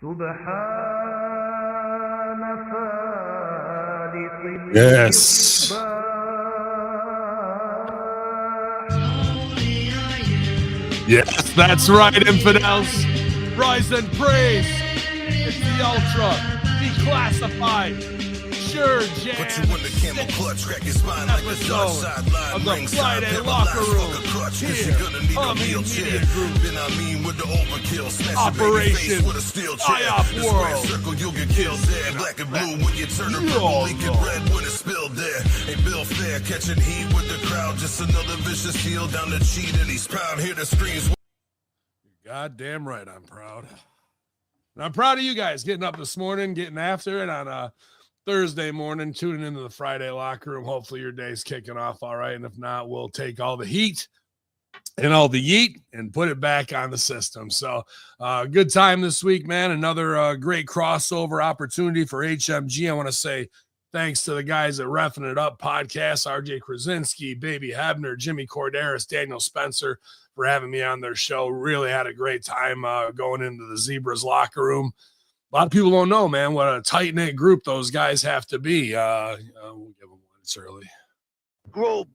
سبحان فالق Yes. الإصباح. Yes, that's right, infidels. Rise and praise. It's the ultra declassified. Sure, Jam. Put you in the camel clutch, crack your spine like a Dutch Episode sideline. of the Ringside, Friday paralyzed, Locker Room. fuck a crutch, 'cause Here, you're gonna need a Tommy wheelchair. Media Group. Then I mean with the overkill, smash your baby Operation face with a steel chair. IOP The World. square circle, you'll get killed there. Black and blue when you turn a purple, leaking red when it's spilled there. Ain't Bill Fair catching heat with the crowd, just another vicious heel down the cheat, and he's proud. Hear the screams. Goddamn right, I'm proud. And I'm proud of you guys getting up this morning, getting after it on a Thursday morning, tuning into the Friday Locker Room. Hopefully your day's kicking off all right, and if not, we'll take all the heat and all the yeet and put it back on the system. So good time this week, man. Another great crossover opportunity for HMG. I want to say thanks to the guys at Reffing It Up podcast, RJ Krasinski, Baby Hebner, Jimmy Corderas, Daniel Spencer, for having me on their show. Really had a great time going into the Zebras locker room. A lot of people don't know, man, what a tight-knit group those guys have to be. We'll give them one. It's early. Group.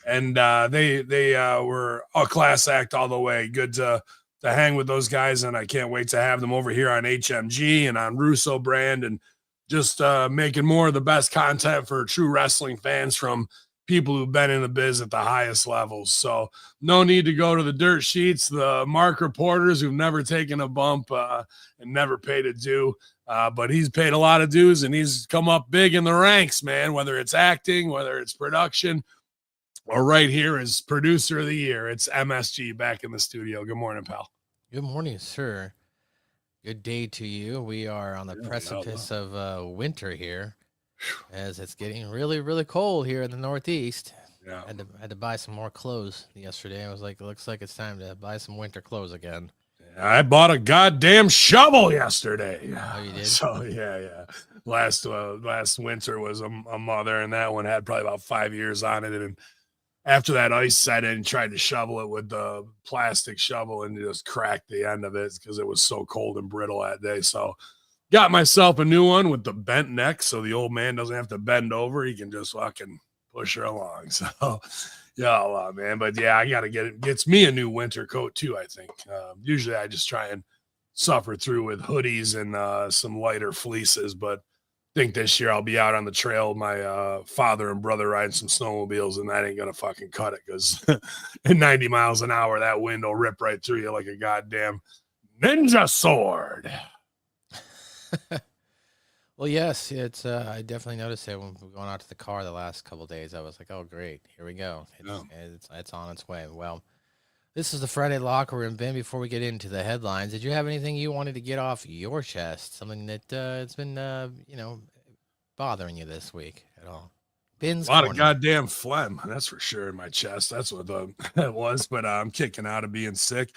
And they were a class act all the way. Good to hang with those guys, and I can't wait to have them over here on HMG and on Russo brand, and just making more of the best content for true wrestling fans from people who've been in the biz at the highest levels. So no need to go to the dirt sheets, the Mark reporters who've never taken a bump and never paid a due. But he's paid a lot of dues, and he's come up big in the ranks, man, whether it's acting, whether it's production, or right here as producer of the year. It's MSG back in the studio. Good morning, pal. Good morning, sir. Good day to you. We are on the precipice of winter here, as it's getting really, really cold here in the Northeast. Yeah. Had to buy some more clothes yesterday. I was like, it looks like it's time to buy some winter clothes again. I bought a goddamn shovel yesterday. Oh, you did? So yeah. Last winter was a mother, and that one had probably about 5 years on it. And after that ice set in, tried to shovel it with the plastic shovel and just cracked the end of it because it was so cold and brittle that day. So got myself a new one with the bent neck, so the old man doesn't have to bend over. He can just fucking push her along. So yeah, man. But yeah, I got to gets me a new winter coat too, I think. Usually I just try and suffer through with hoodies and some lighter fleeces, but I think this year I'll be out on the trail with my father and brother riding some snowmobiles, and that ain't going to fucking cut it because at 90 miles an hour, that wind will rip right through you like a goddamn ninja sword. Well, yes, it's. I definitely noticed it when we were going out to the car the last couple of days. I was like, oh, great. Here we go. It's on its way. Well, this is the Friday Locker Room. Ben, before we get into the headlines, did you have anything you wanted to get off your chest? Something that it's been, bothering you this week at all? Ben's a lot of goddamn phlegm, that's for sure, in my chest. That's what it was, but I'm kicking out of being sick.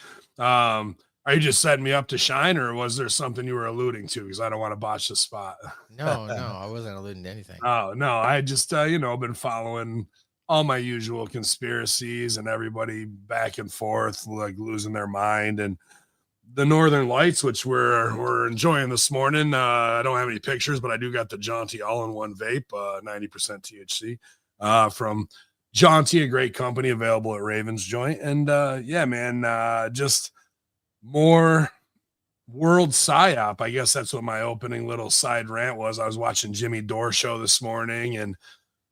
Are you just setting me up to shine, or was there something you were alluding to? Because I don't want to botch the spot. No, I wasn't alluding to anything. Oh, no, I just, been following all my usual conspiracies and everybody back and forth, like losing their mind, and the Northern Lights, which we're enjoying this morning. I don't have any pictures, but I do got the Jaunty all-in-one vape, 90% THC from Jaunty, a great company available at Ravens Joint. And yeah, man, just more world psyop. I guess that's what my opening little side rant was. I was watching Jimmy Dore show this morning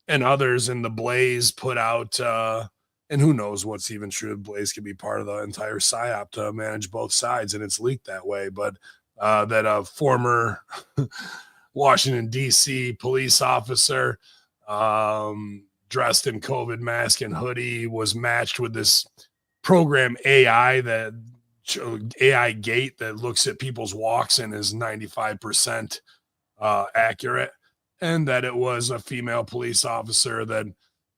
and others in the Blaze put out, and who knows what's even true. Blaze could be part of the entire psyop to manage both sides, and it's leaked that way. But that a former Washington, D.C. police officer dressed in COVID mask and hoodie was matched with this program AI gate that looks at people's walks and is 95% accurate, and that it was a female police officer that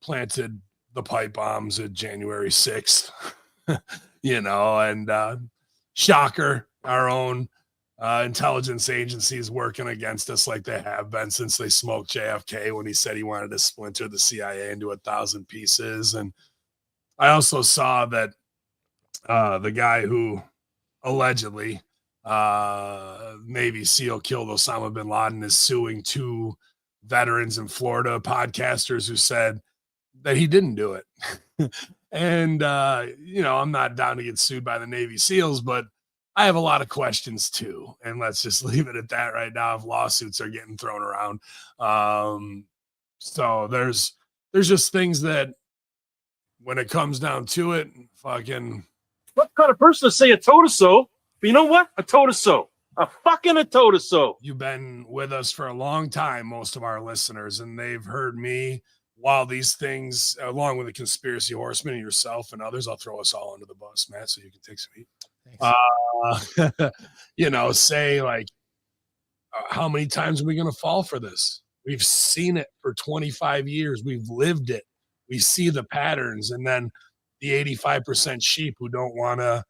planted the pipe bombs at January 6th, and shocker, our own intelligence agencies working against us like they have been since they smoked JFK when he said he wanted to splinter the CIA into 1,000 pieces. And I also saw that the guy who allegedly Navy SEAL killed Osama bin Laden is suing 2 veterans in Florida podcasters who said that he didn't do it. And, I'm not down to get sued by the Navy SEALs, but I have a lot of questions too. And let's just leave it at that right now if lawsuits are getting thrown around. So there's just things that when it comes down to it, fucking. What kind of person to say a toe to so? But you know what? A toe to so. A fucking a toe to so. You've been with us for a long time, most of our listeners, and they've heard me while these things, along with the conspiracy horsemen and yourself and others, I'll throw us all under the bus, Matt, so you can take some heat. Say like, how many times are we going to fall for this? We've seen it for 25 years. We've lived it. We see the patterns. And then the 85% sheep who don't want to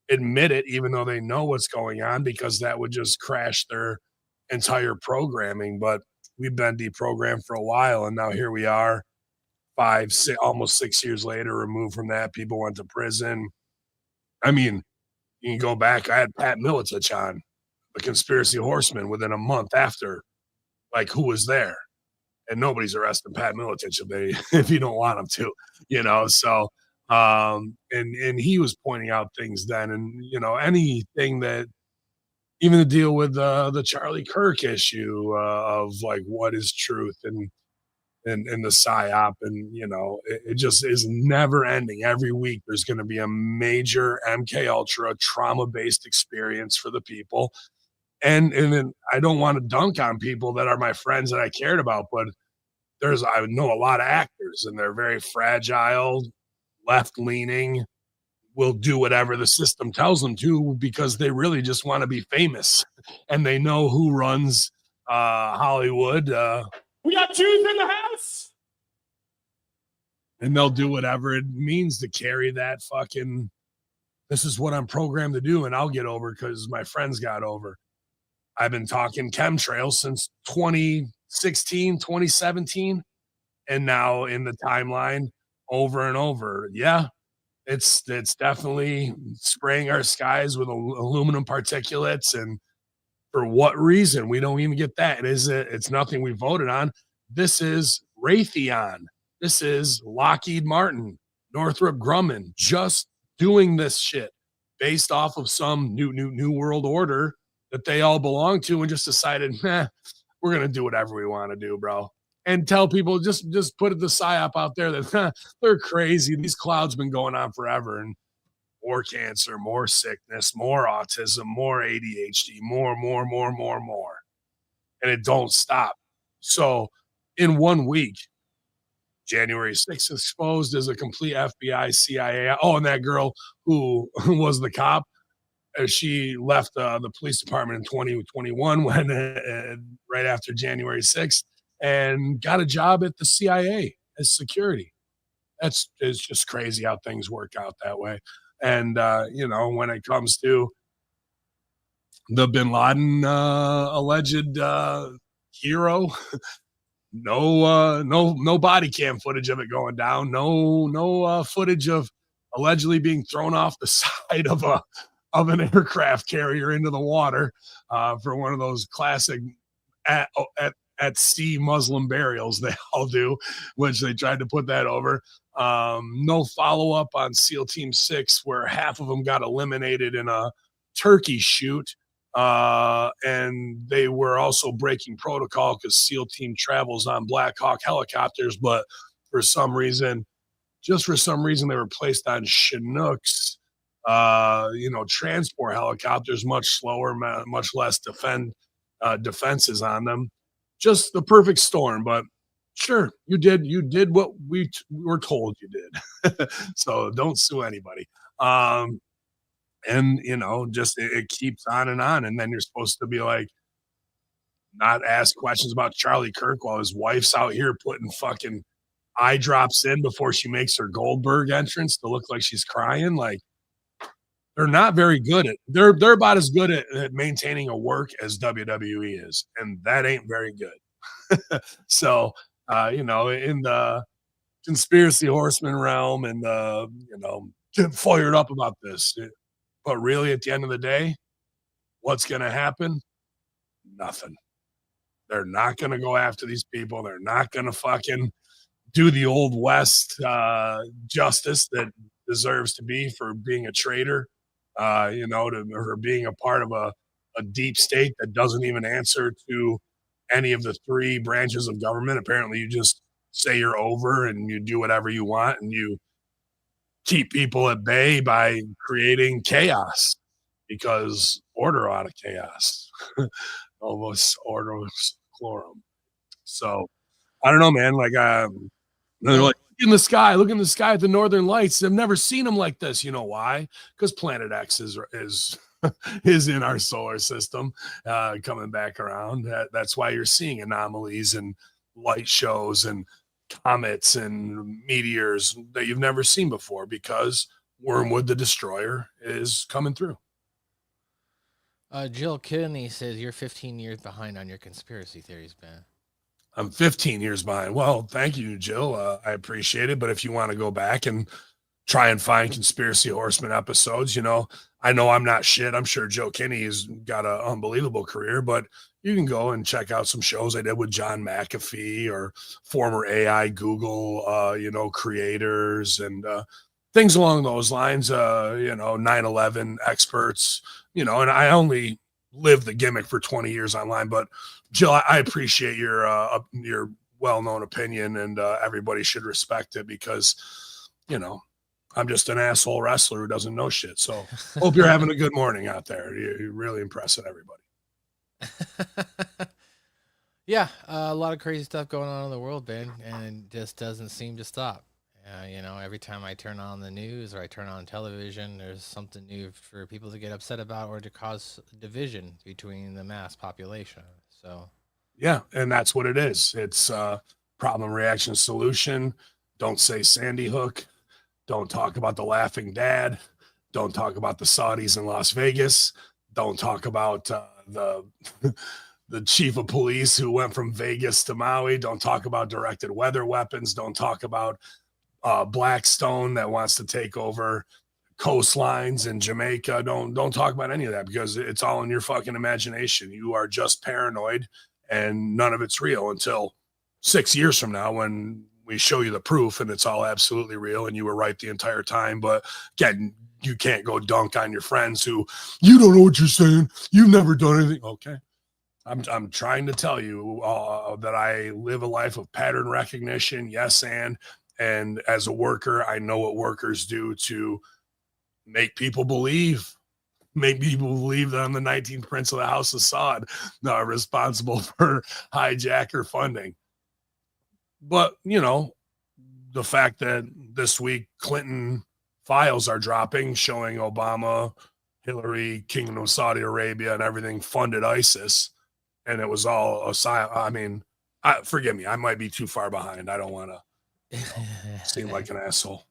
admit it, even though they know what's going on, because that would just crash their entire programming. But we've been deprogrammed for a while. And now here we are 5, 6, almost 6 years later, removed from that. People went to prison. I mean, you can go back. I had Pat Miletich on, the conspiracy horseman, within a month after, like, who was there? And nobody's arresting Pat Miletich if you don't want them to, So, and he was pointing out things then, and anything that, even the deal with the Charlie Kirk issue of like what is truth and the psyop, and it just is never ending. Every week there's going to be a major MK Ultra trauma-based experience for the people. And then I don't want to dunk on people that are my friends that I cared about, but I know a lot of actors and they're very fragile, left-leaning, will do whatever the system tells them to because they really just want to be famous and they know who runs Hollywood. We got Jews in the house. And they'll do whatever it means to carry that fucking, this is what I'm programmed to do, and I'll get over because my friends got over. I've been talking chemtrails since 2016, 2017, and now in the timeline over and over. Yeah, it's definitely spraying our skies with aluminum particulates, and for what reason? We don't even get that. It's nothing we voted on. This is Raytheon. This is Lockheed Martin, Northrop Grumman, just doing this shit based off of some new world order that they all belong to, and just decided, we're gonna do whatever we want to do, bro. And tell people, just put the psyop out there that they're crazy. These clouds been going on forever, and more cancer, more sickness, more autism, more ADHD, more, and it don't stop. So in 1 week, January 6th exposed as a complete FBI, CIA. Oh, and that girl who was the cop, she left the police department in 2021 when right after January 6th, and got a job at the CIA as security. It's just crazy how things work out that way. And when it comes to the bin Laden alleged hero, no body cam footage of it going down, no footage of allegedly being thrown off the side of an aircraft carrier into the water for one of those classic at sea Muslim burials they all do, which they tried to put that over. No follow-up on SEAL Team 6, where half of them got eliminated in a turkey shoot. And they were also breaking protocol because SEAL Team travels on Black Hawk helicopters, but for some reason, they were placed on Chinooks, transport helicopters, much slower, much less defenses on them. Just the perfect storm, but sure, you did what we were told you did. So don't sue anybody. And just it keeps on, and then you're supposed to be like, not ask questions about Charlie Kirk while his wife's out here putting fucking eye drops in before she makes her Goldberg entrance to look like she's crying. Like, they're not very good at, they're about as good at maintaining a work as WWE is, and that ain't very good. So in the conspiracy horseman realm, and get fired up about this, but really at the end of the day, What's going to happen? Nothing. They're not going to go after these people. They're not going to fucking do the old West justice that deserves to be for being a traitor, or being a part of a deep state that doesn't even answer to any of the three branches of government. Apparently, you just say you're over and you do whatever you want and you keep people at bay by creating chaos because order out of chaos. Almost orderless quorum. So I don't know, man. Like, they're like, look in the sky at the northern lights. I've never seen them like this. You know why? Because Planet X is is in our solar system, coming back around. That's why you're seeing anomalies and light shows and comets and meteors that you've never seen before, because Wormwood the Destroyer is coming through. Jill Kidney says you're 15 years behind on your conspiracy theories, Ben. I'm 15 years behind. Well, thank you, Jill. I appreciate it. But if you want to go back and try and find Conspiracy Horseman episodes, I know I'm not shit. I'm sure Joe Kinney has got an unbelievable career, but you can go and check out some shows I did with John McAfee or former AI Google, creators and things along those lines, 9/11 experts, and I only lived the gimmick for 20 years online, but Jill, I appreciate your well-known opinion, and everybody should respect it because, I'm just an asshole wrestler who doesn't know shit. So hope you're having a good morning out there. You're really impressing everybody. Yeah, a lot of crazy stuff going on in the world, Ben, and it just doesn't seem to stop. Every time I turn on the news or I turn on television, there's something new for people to get upset about or to cause division between the mass population. So, yeah, and that's what it is. It's problem, reaction, solution. Don't say Sandy Hook. Don't talk about the laughing dad. Don't talk about the Saudis in Las Vegas. Don't talk about the chief of police who went from Vegas to Maui. Don't talk about directed weather weapons. Don't talk about Blackstone that wants to take over coastlines in Jamaica. Don't talk about any of that because it's all in your fucking imagination. You are just paranoid and none of it's real until 6 years from now when we show you the proof and it's all absolutely real and you were right the entire time. But again, you can't go dunk on your friends who, you don't know what you're saying. You've never done anything. Okay. I'm trying to tell you that I live a life of pattern recognition. Yes. And as a worker, I know what workers do to make people believe that I'm the 19th Prince of the House of Saud, responsible for hijacker funding. But, the fact that this week Clinton files are dropping showing Obama, Hillary, Kingdom of Saudi Arabia and everything funded ISIS. And it was all forgive me, I might be too far behind. I don't want to seem like an asshole.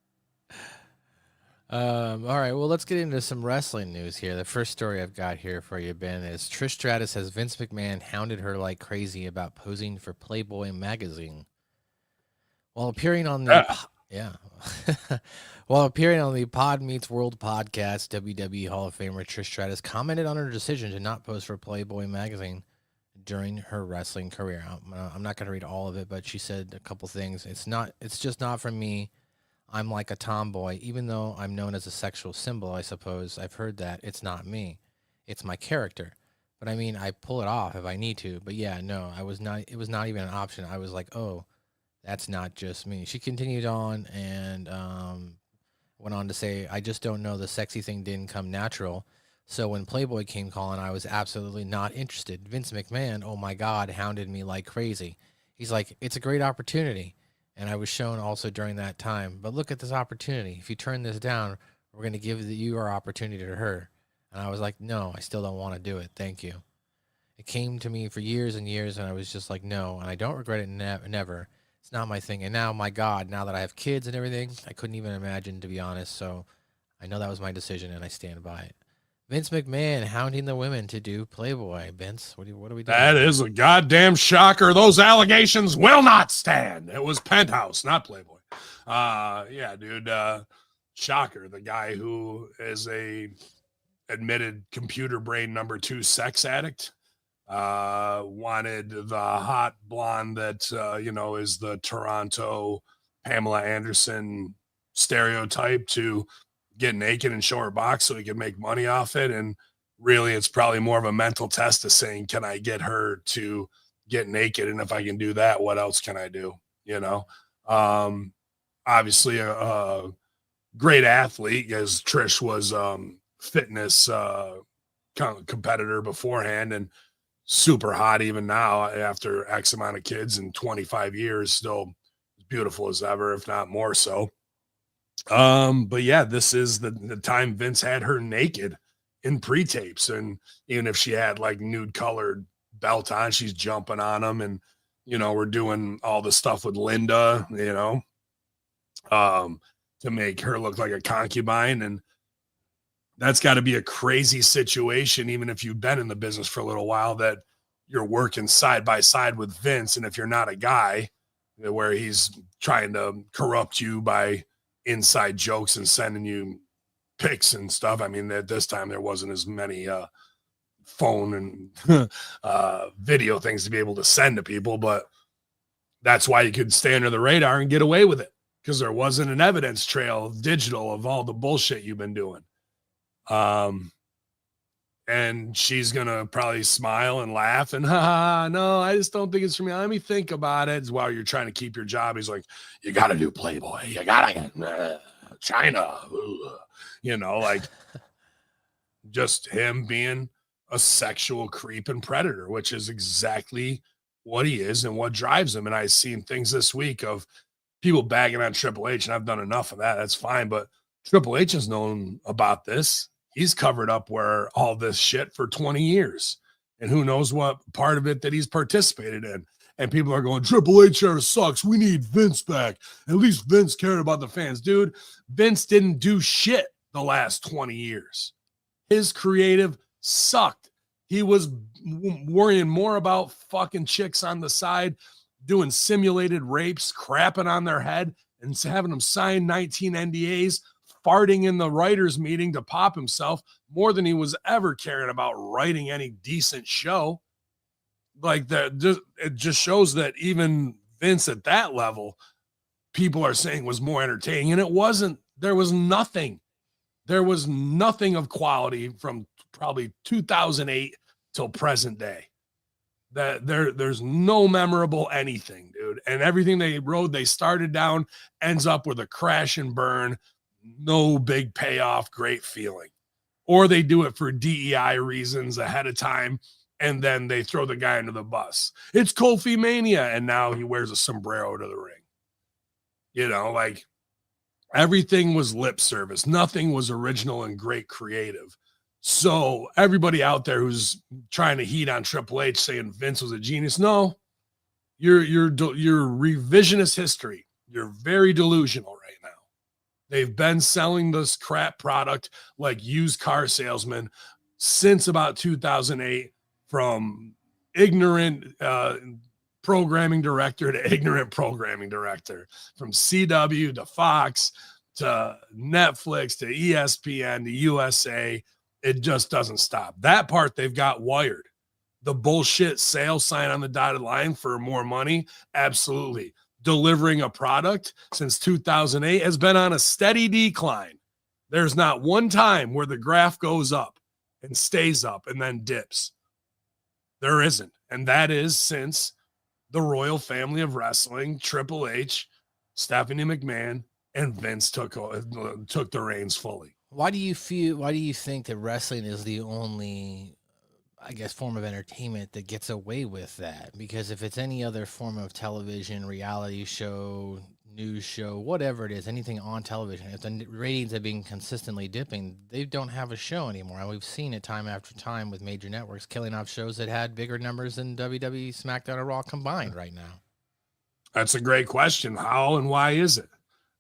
All right, well, let's get into some wrestling news here. The first story I've got here for you, Ben, is Trish Stratus says Vince McMahon hounded her like crazy about posing for Playboy magazine. While appearing on the while appearing on the Pod Meets World podcast, WWE Hall of Famer Trish Stratus commented on her decision to not pose for Playboy magazine during her wrestling career. I'm not going to read all of it, but she said a couple things. It's just not for me. I'm like a tomboy, even though I'm known as a sexual symbol, I suppose. I've heard that. It's not me. It's my character. But I mean, I pull it off if I need to. But yeah, no, it was not even an option. I was like, oh, that's not just me. She continued on and went on to say, I just don't know. The sexy thing didn't come natural. So when Playboy came calling, I was absolutely not interested. Vince McMahon, oh my God, hounded me like crazy. He's like, it's a great opportunity. And I was shown also during that time, but look at this opportunity. If you turn this down, we're going to give you our opportunity to her. And I was like, no, I still don't want to do it. Thank you. It came to me for years and years, and I was just like, no. And I don't regret it never. It's not my thing. And now, my God, now that I have kids and everything, I couldn't even imagine, to be honest. So I know that was my decision, and I stand by it. Vince McMahon hounding the women to do Playboy. Vince, what are we doing? That is a goddamn shocker. Those allegations will not stand. It was Penthouse, not Playboy. Yeah, dude. Shocker. The guy who is a admitted computer brain number 2 sex addict. Wanted the hot blonde that, is the Toronto Pamela Anderson stereotype to get naked and show her box so he could make money off it. And really, it's probably more of a mental test of saying, can I get her to get naked? And if I can do that, what else can I do? Obviously a great athlete, as Trish was fitness competitor beforehand, and super hot even now after X amount of kids and 25 years, still as beautiful as ever, if not more so. But yeah, this is the time Vince had her naked in pre-tapes, and even if she had like nude colored belt on, she's jumping on them, and we're doing all the stuff with Linda, to make her look like a concubine. And that's got to be a crazy situation, even if you've been in the business for a little while, that you're working side by side with Vince. And if you're not a guy where he's trying to corrupt you by inside jokes and sending you pics and stuff. I mean, at this time there wasn't as many phone and video things to be able to send to people, but that's why you could stay under the radar and get away with it, because there wasn't an evidence trail digital of all the bullshit you've been doing. And she's gonna probably smile and laugh and no, I just don't think it's for me. Let me think about it. While you're trying to keep your job, he's like, you got to do Playboy, you gotta get China, like just him being a sexual creep and predator, which is exactly what he is and what drives him. And I've seen things this week of people bagging on Triple H, and I've done enough of that. That's fine, but Triple H has known about this. He's covered up where all this shit for 20 years, and who knows what part of it that he's participated in. And people are going, Triple H era sucks. We need Vince back. At least Vince cared about the fans. Dude, Vince didn't do shit the last 20 years. His creative sucked. He was worrying more about fucking chicks on the side, doing simulated rapes, crapping on their head, and having them sign 19 NDAs, farting in the writers' meeting to pop himself, more than he was ever caring about writing any decent show. Like that, it just shows that even Vince at that level, people are saying was more entertaining, and it wasn't. There was nothing of quality from probably 2008 till present day. That there's no memorable anything, dude. And everything they started down ends up with a crash and burn, no big payoff, great feeling. Or they do it for DEI reasons ahead of time, and then they throw the guy under the bus. It's Kofi Mania, and now he wears a sombrero to the ring. Like everything was lip service. Nothing was original and great creative. So everybody out there who's trying to heat on Triple H saying Vince was a genius, no, you're revisionist history. You're very delusional right now. They've been selling this crap product like used car salesmen since about 2008, from ignorant programming director to ignorant programming director, from CW to Fox to Netflix to ESPN to USA. It just doesn't stop. That part they've got wired. The bullshit sale sign on the dotted line for more money, absolutely. Delivering a product since 2008 has been on a steady decline. There's not one time where the graph goes up and stays up and then dips. There isn't. And that is since the royal family of wrestling, Triple H, Stephanie McMahon, and Vince took the reins fully. Why do you think that wrestling is the only, I guess, form of entertainment that gets away with that? Because if it's any other form of television, reality show, news show, whatever it is, anything on television, if the ratings have been consistently dipping, they don't have a show anymore. And we've seen it time after time with major networks killing off shows that had bigger numbers than WWE, SmackDown, or Raw combined right now. That's a great question. How and why is it?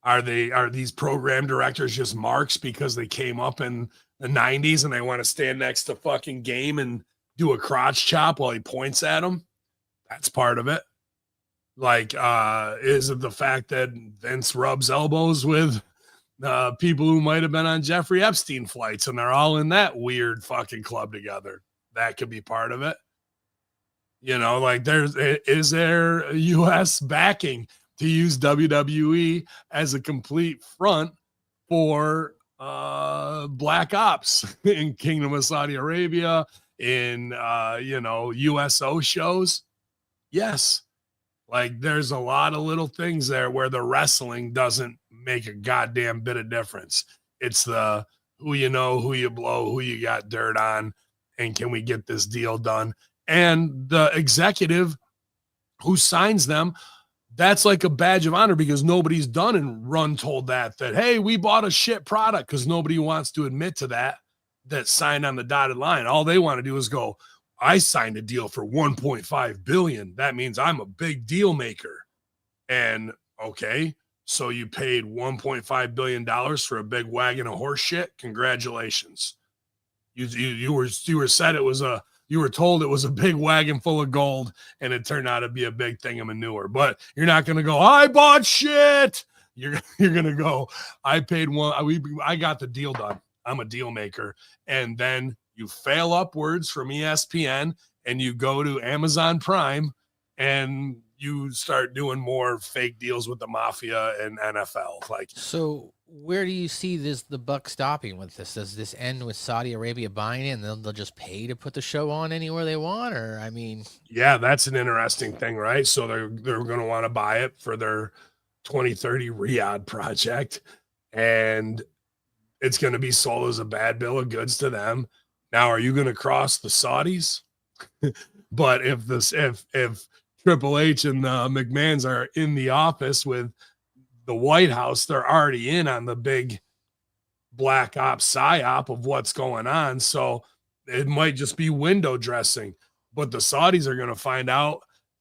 Are these program directors just marks because they came up in the 90s and they want to stand next to fucking Game and do a crotch chop while he points at them? That's part of it. Like, is it the fact that Vince rubs elbows with people who might have been on Jeffrey Epstein flights, and they're all in that weird fucking club together. That could be part of it. You know, like is there U.S. backing to use WWE as a complete front for black ops in Kingdom of Saudi Arabia, in USO shows? Yes. Like there's a lot of little things there where the wrestling doesn't make a goddamn bit of difference. It's the who you know, who you blow, who you got dirt on, and can we get this deal done? And the executive who signs them, that's like a badge of honor because nobody's done and run told that, hey, we bought a shit product, because nobody wants to admit to that signed on the dotted line. All they want to do is go, I signed a deal for 1.5 billion. That means I'm a big deal maker. And okay, so you paid $1.5 billion for a big wagon of horse shit. Congratulations. You were said it was you were told it was a big wagon full of gold, and it turned out to be a big thing of manure. But you're not going to go, I bought shit. You're going to go, I paid I got the deal done. I'm a deal maker. And then you fail upwards from ESPN and you go to Amazon Prime and you start doing more fake deals with the mafia and NFL. Like, so where do you see the buck stopping with this? Does this end with Saudi Arabia buying it and they'll just pay to put the show on anywhere they want? Or, I mean, yeah, that's an interesting thing, right? So they're going to want to buy it for their 2030 Riyadh project, and it's going to be sold as a bad bill of goods to them. Now, are you going to cross the Saudis? But if Triple H and the McMahons are in the office with the White House, they're already in on the big black ops psyop of what's going on. So it might just be window dressing. But the Saudis are going to find out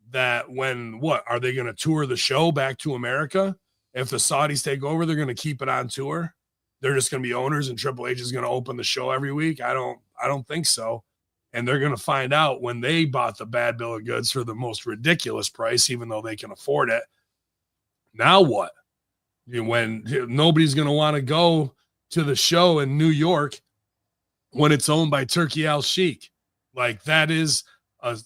that are they going to tour the show back to America? If the Saudis take over, they're going to keep it on tour. They're just going to be owners and Triple H is going to open the show every week. I don't think so. And they're going to find out when they bought the bad bill of goods for the most ridiculous price, even though they can afford it. Now what? When nobody's going to want to go to the show in New York when it's owned by Turkey Al Sheikh. Like, that is a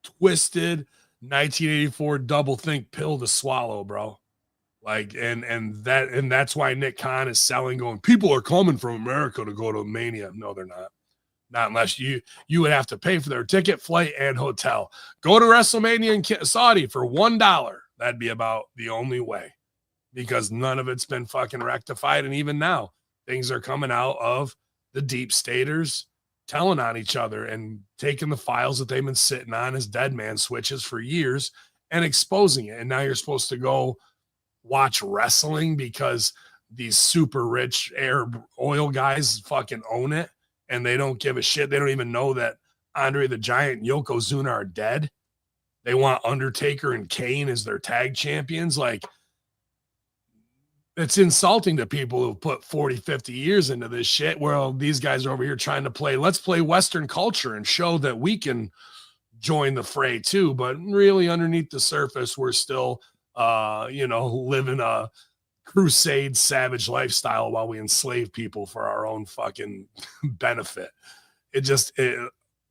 twisted 1984 double-think pill to swallow, bro. Like, and that's why Nick Khan is selling, going, people are coming from America to go to Mania. No, they're not. Not unless you would have to pay for their ticket, flight, and hotel. Go to WrestleMania in Saudi for $1. That'd be about the only way, because none of it's been fucking rectified. And even now, things are coming out of the deep staters telling on each other and taking the files that they've been sitting on as dead man switches for years and exposing it. And now you're supposed to go watch wrestling because these super rich Arab oil guys fucking own it. And they don't give a shit. They don't even know that Andre the Giant and Yokozuna are dead. They want Undertaker and Kane as their tag champions. Like, it's insulting to people who've put 40, 50 years into this shit. Well, these guys are over here trying to let's play Western culture and show that we can join the fray too. But really, underneath the surface, we're still, living a crusade savage lifestyle while we enslave people for our own fucking benefit.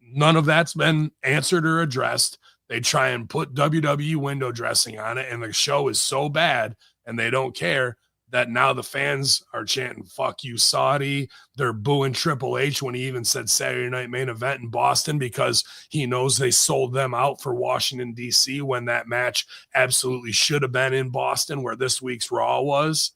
None of that's been answered or addressed. They try and put WWE window dressing on it, and the show is so bad and they don't care that now the fans are chanting, fuck you, Saudi. They're booing Triple H when he even said Saturday Night Main Event in Boston because he knows they sold them out for Washington, D.C. when that match absolutely should have been in Boston, where this week's Raw was.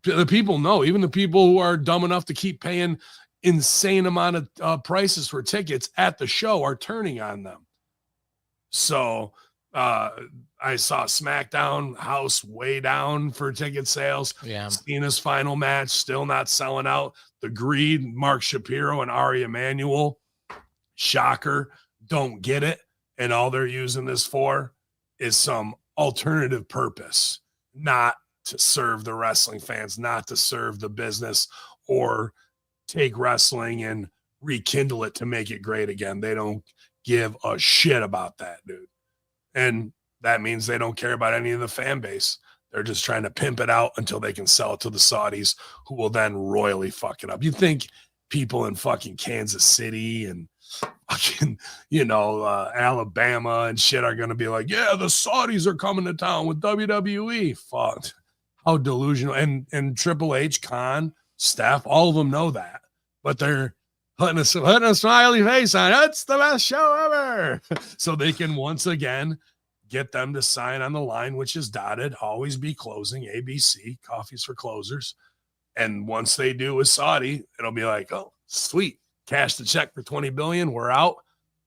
The people know, even the people who are dumb enough to keep paying insane amount of prices for tickets at the show are turning on them. So I saw SmackDown house way down for ticket sales. Yeah. Cena's final match still not selling out. The Greed, Mark Shapiro and Ari Emanuel, shocker, don't get it. And all they're using this for is some alternative purpose, not to serve the wrestling fans, not to serve the business or take wrestling and rekindle it to make it great again. They don't give a shit about that, dude. And that means they don't care about any of the fan base. They're just trying to pimp it out until they can sell it to the Saudis, who will then royally fuck it up. You think people in fucking Kansas City and fucking, Alabama and shit are going to be like, yeah, the Saudis are coming to town with WWE. Fuck. How delusional. And Triple H, Khan, Steph, all of them know that. But they're putting a smiley face on. It's the best show ever. So they can once again get them to sign on the line, which is dotted, always be closing, ABC, coffees for closers. And once they do with Saudi, it'll be like, oh, sweet. Cash the check for $20 billion. We're out.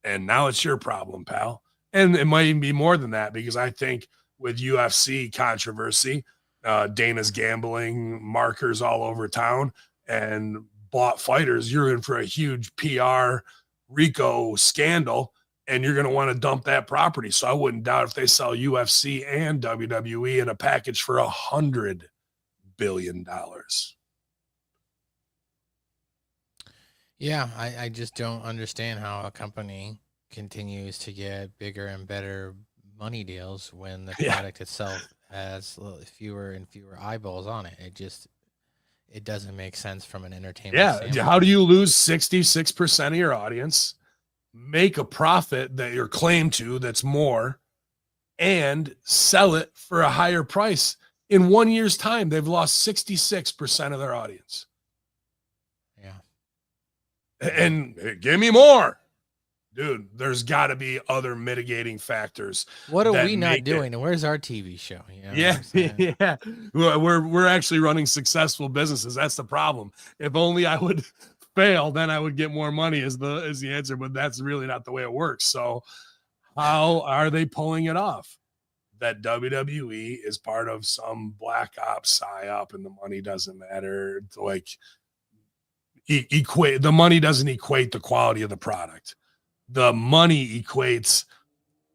And now it's your problem, pal. And it might even be more than that, because I think with UFC controversy, Dana's gambling markers all over town and bought fighters, you're in for a huge PR RICO scandal, and you're going to want to dump that property. So I wouldn't doubt if they sell UFC and WWE in a package for $100 billion. Yeah, I just don't understand how a company continues to get bigger and better money deals when the product itself has fewer and fewer eyeballs on it. It doesn't make sense from an entertainment standpoint. How do you lose 66% of your audience, make a profit that you're claimed to that's more, and sell it for a higher price? In 1 year's time, they've lost 66% of their audience. Yeah. And give me more. Dude, there's got to be other mitigating factors. What are we not doing? And where's our TV show? Yeah. We're actually running successful businesses. That's the problem. If only I would fail, then I would get more money is the answer, but that's really not the way it works. So how are they pulling it off? That WWE is part of some black ops psyop and the money doesn't matter. Like the money doesn't equate the quality of the product. The money equates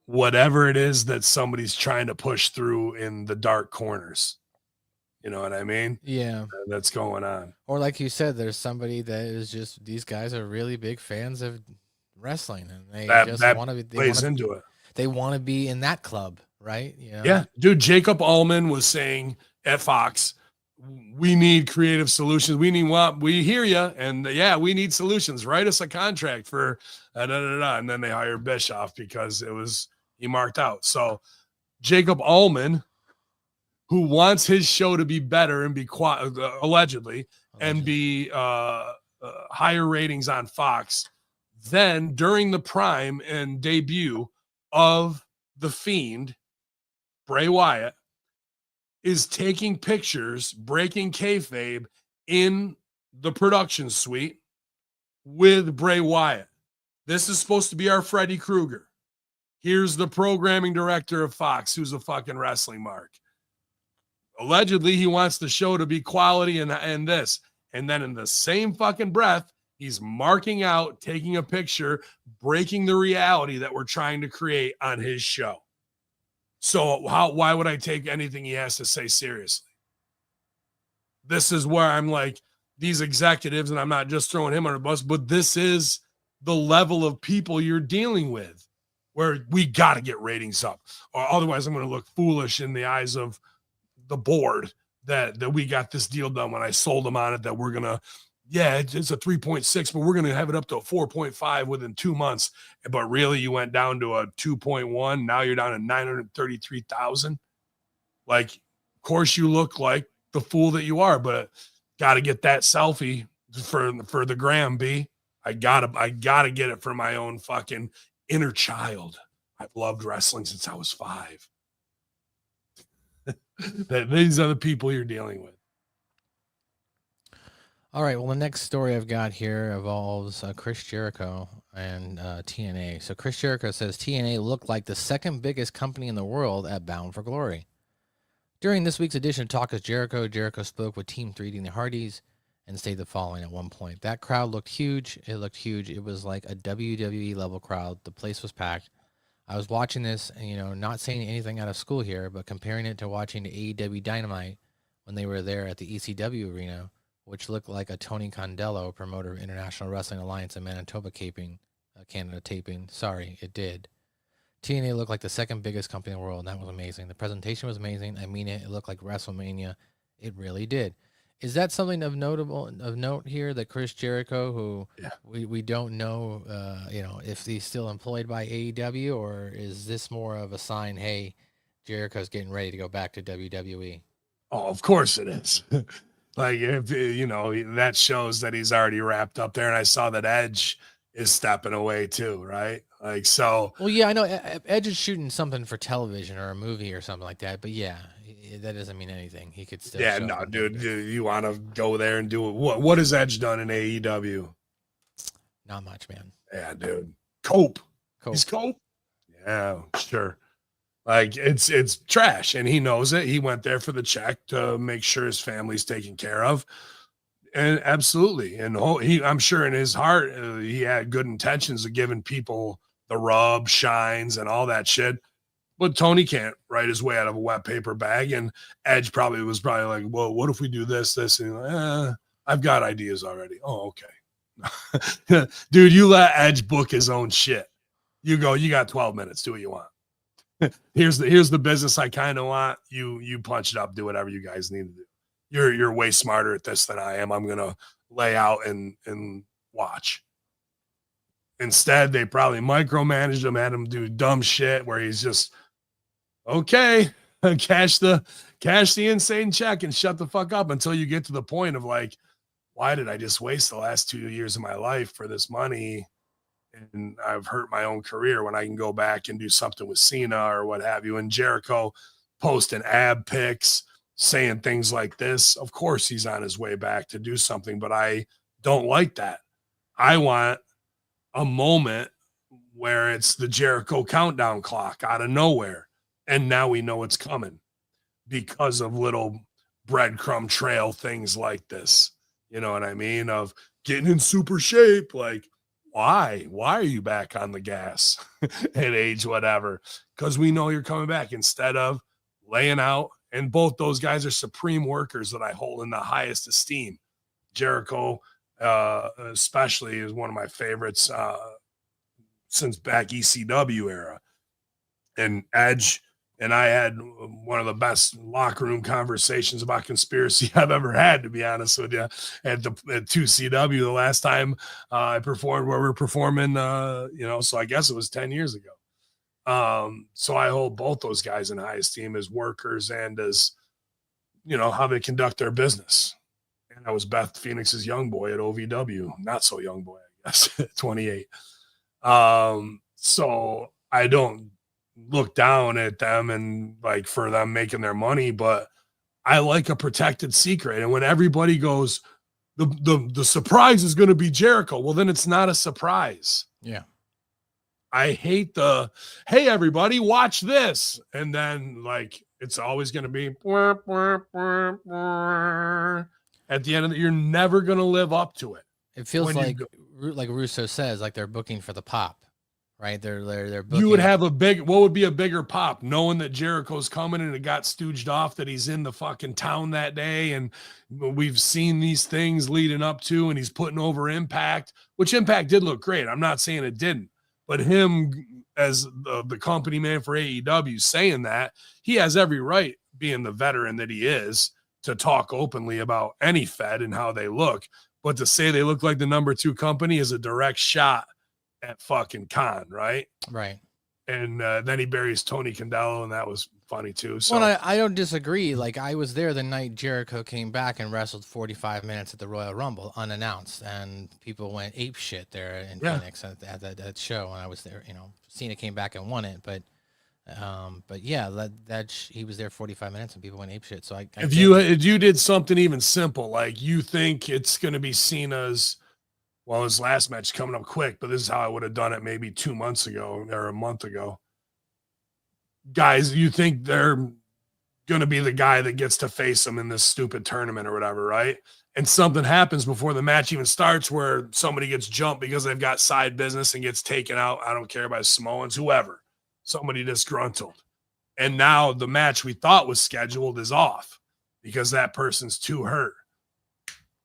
whatever it is that somebody's trying to push through in the dark corners. You know what I mean? Yeah. That's going on. Or like you said, there's somebody that is just, these guys are really big fans of wrestling and they just want to be, plays into it. They want to be in that club, right? Yeah. Dude, Jacob Allman was saying at Fox, we need creative solutions. We hear you. And we need solutions. Write us a contract for and then they hired Bischoff because he marked out. So Jacob Allman, who wants his show to be better and be allegedly and be higher ratings on Fox, then during the prime and debut of The Fiend, Bray Wyatt is taking pictures, breaking kayfabe in the production suite with Bray Wyatt. This is supposed to be our Freddy Krueger. Here's the programming director of Fox, who's a fucking wrestling mark. Allegedly, he wants the show to be quality and this. And then in the same fucking breath, he's marking out, taking a picture, breaking the reality that we're trying to create on his show. So why would I take anything he has to say seriously? This is where I'm like, these executives, and I'm not just throwing him on the bus, but this is the level of people you're dealing with, where we got to get ratings up, or otherwise I'm going to look foolish in the eyes of the board that we got this deal done when I sold them on it, that we're going to, it's a 3.6, but we're going to have it up to a 4.5 within 2 months. But really you went down to a 2.1. Now you're down to 933,000. Like, of course you look like the fool that you are, but got to get that selfie for the gram, B. I gotta get it for my own fucking inner child. I've loved wrestling since I was 5. These are the people you're dealing with. All right. Well, the next story I've got here involves Chris Jericho and TNA. So Chris Jericho says TNA looked like the second biggest company in the world at Bound for Glory. During this week's edition of Talk is Jericho, Jericho spoke with Team 3D and the Hardys and stated the following at one point. That crowd looked huge. It looked huge. It was like a WWE level crowd. The place was packed. I was watching this, and, not saying anything out of school here, but comparing it to watching the AEW Dynamite when they were there at the ECW arena, which looked like a Tony Condello, promoter of International Wrestling Alliance in Manitoba Canada taping. Sorry, it did. TNA looked like the second biggest company in the world, and that was amazing. The presentation was amazing. I mean it. It looked like WrestleMania. It really did. Is that something of note here that Chris Jericho, who Yeah. we don't know, if he's still employed by AEW, or is this more of a sign? Hey, Jericho's getting ready to go back to WWE. Oh, of course it is. Like, if that shows that he's already wrapped up there. And I saw that Edge is stepping away too, right? Like, so. Well, yeah, I know Edge is shooting something for television or a movie or something like that, but yeah, that doesn't mean anything. He could still. Yeah, show no, up dude, you want to go there and do it. What has Edge done in AEW? Not much, man. Yeah, dude. Cope. Cope. He's Cope. Yeah, sure. Like, it's trash, and he knows it. He went there for the check to make sure his family's taken care of, and absolutely. And I'm sure in his heart he had good intentions of giving people the rub, shines, and all that shit. But Tony can't write his way out of a wet paper bag, and Edge was probably like, "Well, what if we do this?" And like, I've got ideas already. Oh, okay, dude, you let Edge book his own shit. You go. You got 12 minutes. Do what you want. Here's the business I kind of want. You punch it up. Do whatever you guys need to do. You're way smarter at this than I am. I'm gonna lay out and watch. Instead, they probably micromanaged him, had him do dumb shit where he's just, okay, cash the insane check and shut the fuck up until you get to the point of like, why did I just waste the last 2 years of my life for this money? And I've hurt my own career when I can go back and do something with Cena or what have you. And Jericho posting ab pics, saying things like this. Of course he's on his way back to do something, but I don't like that. I want a moment where it's the Jericho countdown clock out of nowhere. And now we know it's coming because of little breadcrumb trail things like this. You know what I mean? Of getting in super shape. Like, why are you back on the gas at age whatever? Because we know you're coming back instead of laying out. And both those guys are supreme workers that I hold in the highest esteem. Jericho, especially, is one of my favorites since back ECW era. And Edge and I had one of the best locker room conversations about conspiracy I've ever had, to be honest with you, at 2CW the last time I performed, where we were performing, so I guess it was 10 years ago. So I hold both those guys in high esteem as workers and as, how they conduct their business. And I was Beth Phoenix's young boy at OVW, not so young boy, I guess, 28. So I don't look down at them and like for them making their money, but I like a protected secret. And when everybody goes, the surprise is going to be Jericho, well, then it's not a surprise. Yeah. I hate hey, everybody, watch this. And then like, it's always going to be at the end of it. You're never going to live up to it. It feels like Russo says, like they're booking for the pop, right? They're booking. You would have what would be a bigger pop, knowing that Jericho's coming and it got stooged off that he's in the fucking town that day. And we've seen these things leading up to, and he's putting over Impact, which Impact did look great. I'm not saying it didn't, but him as the company man for AEW saying that, he has every right, being the veteran that he is, to talk openly about any Fed and how they look. But to say they look like the number 2 company is a direct shot at fucking Khan, right? Right. And then he buries Tony Condello, and that was funny too. So well, I don't disagree. Like, I was there the night Jericho came back and wrestled 45 minutes at the Royal Rumble unannounced, and people went ape shit there in Phoenix at that show. And I was there. Cena came back and won it, but yeah, he was there 45 minutes and people went ape shit. So if you did something even simple, like you think it's going to be Cena's. Well, his last match coming up quick, but this is how I would have done it maybe 2 months ago or a month ago. Guys, you think they're going to be the guy that gets to face him in this stupid tournament or whatever, right? And something happens before the match even starts where somebody gets jumped because they've got side business and gets taken out. I don't care about Samoans, whoever. Somebody disgruntled. And now the match we thought was scheduled is off because that person's too hurt.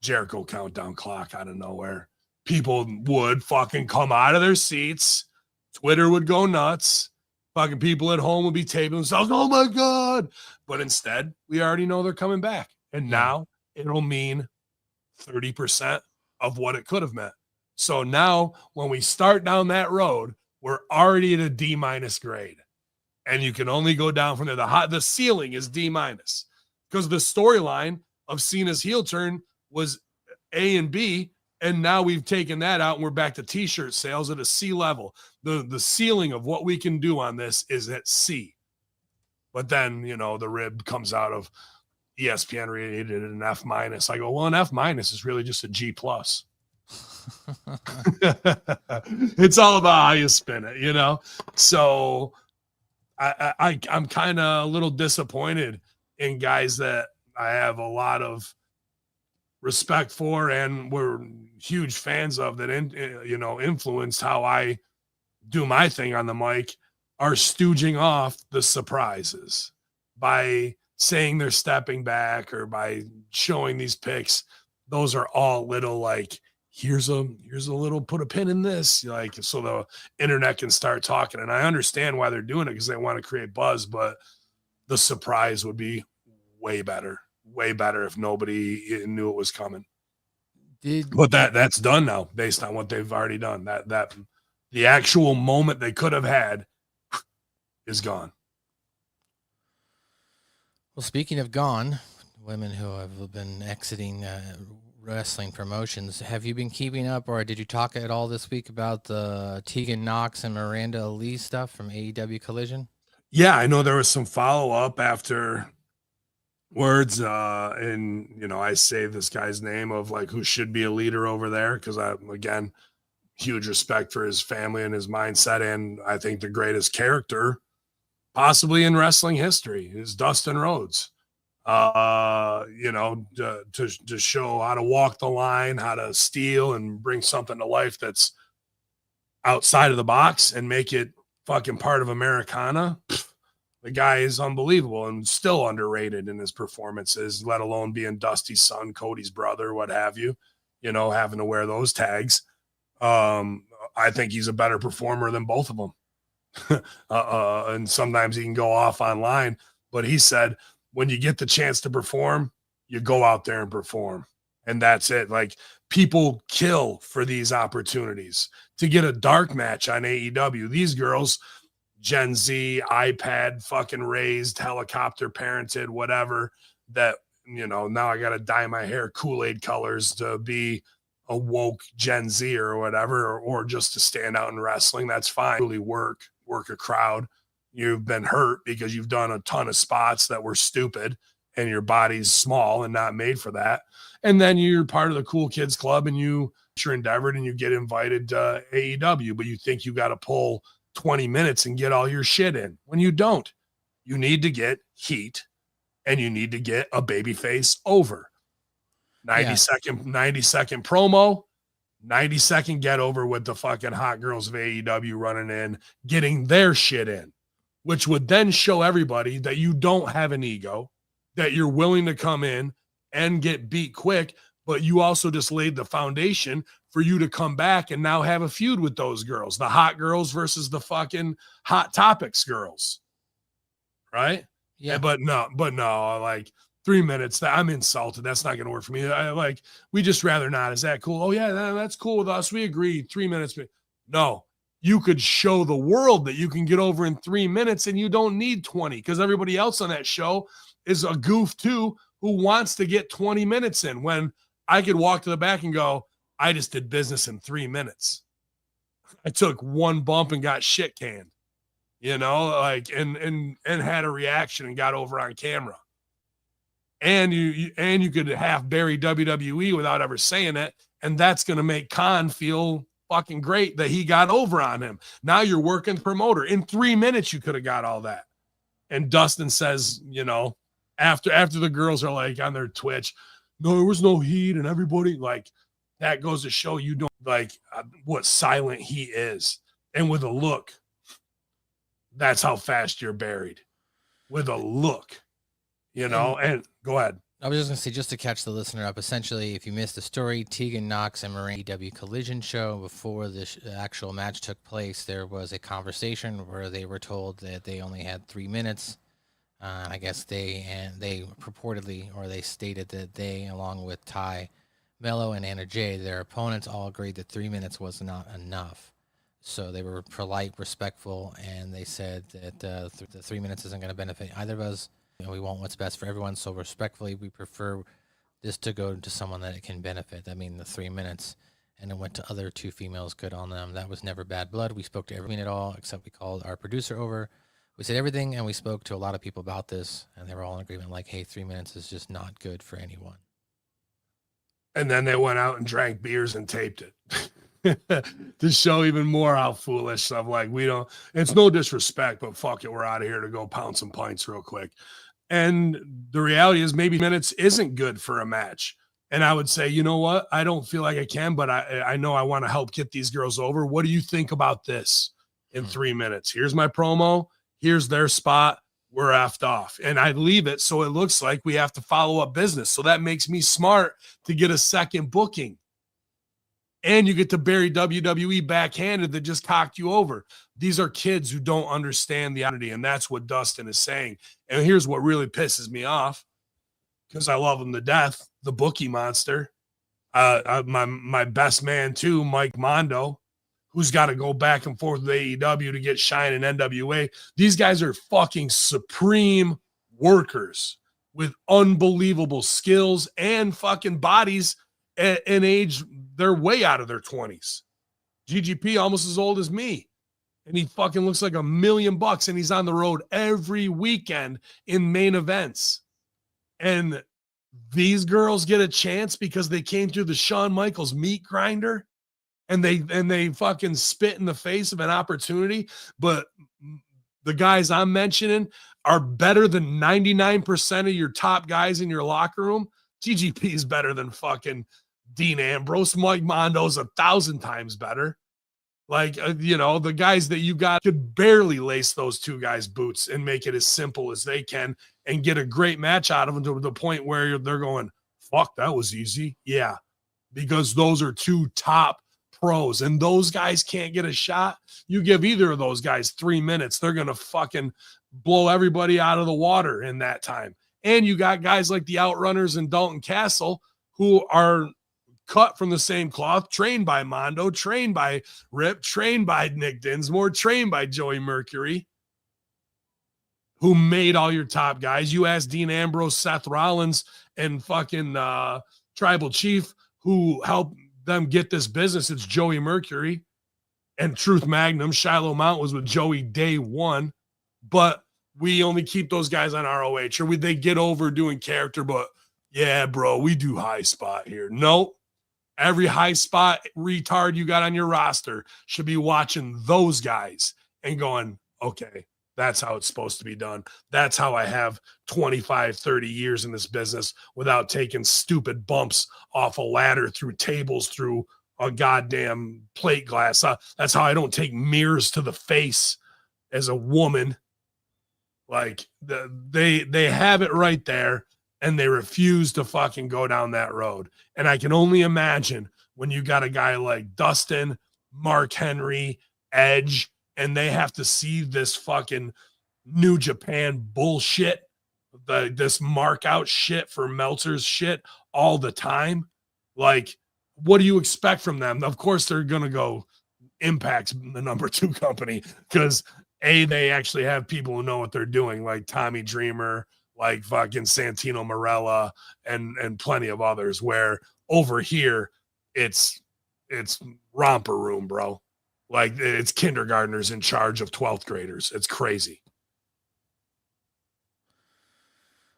Jericho countdown clock out of nowhere. People would fucking come out of their seats. Twitter would go nuts. Fucking people at home would be taping themselves, oh my God. But instead, we already know they're coming back. And now it'll mean 30% of what it could have meant. So now when we start down that road, we're already at a D- grade. And you can only go down from there. The ceiling is D-, because the storyline of Cena's heel turn was A and B, and now we've taken that out and we're back to t-shirt sales at a C level. The ceiling of what we can do on this is at C. But then, the rib comes out of ESPN rated an F-. I go, well, an F- is really just a G+. It's all about how you spin it, So I'm kind of a little disappointed in guys that I have a lot of respect for and we're huge fans of that, influenced how I do my thing on the mic, are stooging off the surprises by saying they're stepping back or by showing these picks. Those are all little like, here's a little, put a pin in this, like, so the internet can start talking. And I understand why they're doing it, because they want to create buzz, but the surprise would be way better if nobody knew it was coming. But that's done now based on what they've already done. That the actual moment they could have had is gone. Well, speaking of gone, women who have been exiting wrestling promotions, have you been keeping up, or did you talk at all this week about the Tegan Knox and Miranda Lee stuff from AEW Collision? Yeah, I know there was some follow-up after words, and I say this guy's name of like who should be a leader over there, because again, huge respect for his family and his mindset, and I think the greatest character possibly in wrestling history is Dustin Rhodes. To show how to walk the line, how to steal and bring something to life that's outside of the box and make it fucking part of Americana. The guy is unbelievable and still underrated in his performances, let alone being Dusty's son, Cody's brother, what have you, having to wear those tags. I think he's a better performer than both of them. And sometimes he can go off online, but he said, when you get the chance to perform, you go out there and perform. And that's it. Like, people kill for these opportunities to get a dark match on AEW. These girls, Gen Z, iPad fucking raised, helicopter parented, whatever, that, now I got to dye my hair Kool-Aid colors to be a woke Gen Z or whatever, or just to stand out in wrestling. That's fine. Really work a crowd. You've been hurt because you've done a ton of spots that were stupid and your body's small and not made for that. And then you're part of the cool kids club and you're endeavored and you get invited to AEW, but you think you got to pull 20 minutes and get all your shit in when you don't. You need to get heat and you need to get a baby face over. 90 second promo, 90-second get over with the fucking hot girls of AEW running in, getting their shit in, which would then show everybody that you don't have an ego, that you're willing to come in and get beat quick, but you also just laid the foundation for you to come back and now have a feud with those girls, the hot girls versus the fucking Hot Topics girls. Right? Yeah. But no, like 3 minutes, I'm insulted. That's not going to work for me. We just rather not. Is that cool? Oh yeah, that's cool with us. We agree. 3 minutes. No, you could show the world that you can get over in 3 minutes and you don't need 20, because everybody else on that show is a goof too, who wants to get 20 minutes in, when I could walk to the back and go, I just did business in 3 minutes. I took one bump and got shit canned, and had a reaction and got over on camera. And you could half bury WWE without ever saying it, and that's going to make Khan feel fucking great that he got over on him. Now you're working promoter. In 3 minutes, you could have got all that. And Dustin says, after the girls are like on their Twitch, no, there was no heat, and everybody, like, that goes to show you don't like what silent heat is. And with a look, that's how fast you're buried. With a look, and go ahead. I was just going to say, just to catch the listener up, essentially, if you missed the story, Tegan Knox and Moraine EW collision show, before the actual match took place, there was a conversation where they were told that they only had 3 minutes. I guess they purportedly, or they stated that they, along with Ty Mello and Anna Jay, their opponents, all agreed that 3 minutes was not enough. So they were polite, respectful, and they said that the 3 minutes isn't going to benefit either of us. We want what's best for everyone, so respectfully, we prefer this to go to someone that it can benefit. I mean, the 3 minutes, and it went to other two females. Good on them. That was never bad blood. We spoke to everyone at all, except we called our producer over. We said everything, and we spoke to a lot of people about this, and they were all in agreement, like, hey, 3 minutes is just not good for anyone. And then they went out and drank beers and taped it. To show even more how foolish stuff. Like, we don't, it's no disrespect, but fuck it, we're out of here to go pound some pints real quick. And the reality is maybe minutes isn't good for a match. And I would say, you know what? I don't feel like I can, but I know I want to help get these girls over. What do you think about this in 3 minutes? Here's my promo. Here's their spot. We're effed off. And I leave it so it looks like we have to follow up business. So that makes me smart to get a second booking. And you get to bury WWE backhanded that just cocked you over. These are kids who don't understand the identity, and that's what Dustin is saying. And here's what really pisses me off, because I love him to death, the bookie monster. My best man, too, Mike Mondo, who's got to go back and forth with AEW to get shine in NWA. These guys are fucking supreme workers with unbelievable skills and fucking bodies and age. They're way out of their 20s. GGP almost as old as me. And he fucking looks like $1 million, and he's on the road every weekend in main events. And these girls get a chance because they came through the Shawn Michaels meat grinder, and they fucking spit in the face of an opportunity. But the guys I'm mentioning are better than 99% of your top guys in your locker room. GGP is better than fucking Dean Ambrose. Mike Mondo's 1,000 times better. Like, the guys that you got could barely lace those two guys' boots and make it as simple as they can and get a great match out of them to the point where they're going, fuck, that was easy. Yeah, because those are two top pros, and those guys can't get a shot. You give either of those guys 3 minutes, they're going to fucking blow everybody out of the water in that time. And you got guys like the Outrunners and Dalton Castle who are cut from the same cloth, trained by Mondo, trained by Rip, trained by Nick Dinsmore, trained by Joey Mercury, who made all your top guys. You ask Dean Ambrose, Seth Rollins, and fucking Tribal Chief, who helped them get this business. It's Joey Mercury and Truth Magnum. Shiloh Mount was with Joey day one, but we only keep those guys on ROH, or they get over doing character, but yeah, bro, we do high spot here. Nope. Every high spot retard you got on your roster should be watching those guys and going, okay, that's how it's supposed to be done. That's how I have 25, 30 years in this business without taking stupid bumps off a ladder, through tables, through a goddamn plate glass. That's how I don't take mirrors to the face as a woman. Like, they have it right there. And they refuse to fucking go down that road. And I can only imagine when you got a guy like Dustin, Mark Henry, Edge, and they have to see this fucking New Japan bullshit, this mark out shit for Meltzer's shit all the time. Like, what do you expect from them? Of course, they're going to go Impact's the number 2 company, because they actually have people who know what they're doing, like Tommy Dreamer, like fucking Santino Marella, and plenty of others, where over here it's romper room, bro. Like, it's kindergartners in charge of 12th graders. It's crazy.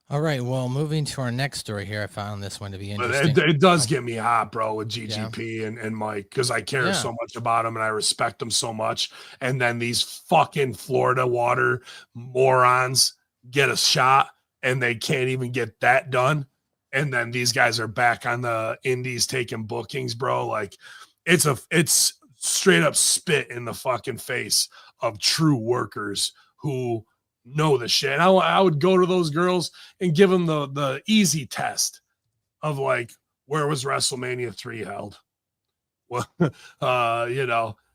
All right, well, moving to our next story here, I found this one to be interesting. But it does get me hot, bro, with GGP and Mike, because I care so much about them and I respect them so much. And then these fucking Florida water morons get a shot and they can't even get that done. And then these guys are back on the indies taking bookings, bro. Like, it's straight up spit in the fucking face of true workers who know the shit. I would go to those girls and give them the easy test of like, where was WrestleMania 3 held? Well,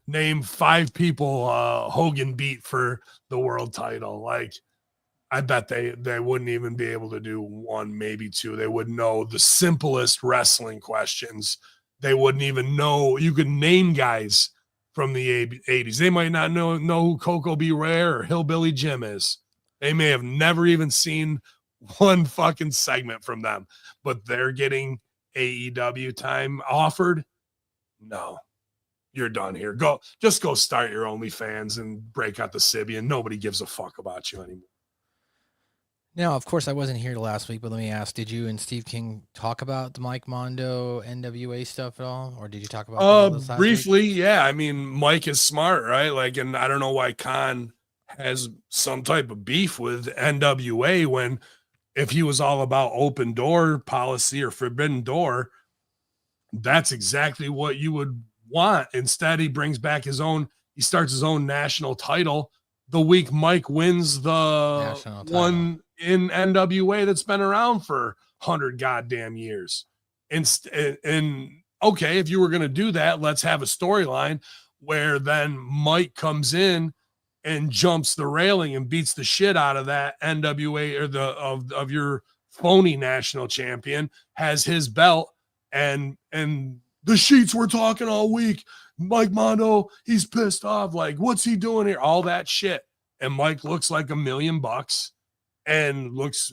name 5 people Hogan beat for the world title. Like, I bet they wouldn't even be able to do 1, maybe 2. They would know the simplest wrestling questions. They wouldn't even know. You could name guys from the 80s. They might not know who Coco B. Rare or Hillbilly Jim is. They may have never even seen one fucking segment from them, but they're getting AEW time offered. No, you're done here. Just go start your OnlyFans and break out the Sibian. Nobody gives a fuck about you anymore. Now, of course, I wasn't here last week, but let me ask: did you and Steve King talk about the Mike Mondo NWA stuff at all, or did you talk about this last briefly? week? Yeah, I mean, Mike is smart, right? Like, and I don't know why Khan has some type of beef with NWA when, if he was all about open door policy or forbidden door, that's exactly what you would want. Instead, he brings back he starts his own national title the week Mike wins the one in NWA that's been around for 100 goddamn years. And okay, if you were going to do that, let's have a storyline where then Mike comes in and jumps the railing and beats the shit out of that NWA or of your phony national champion, has his belt, and the sheets were talking all week. Mike Mondo, he's pissed off. Like, what's he doing here? All that shit. And Mike looks like $1 million and looks,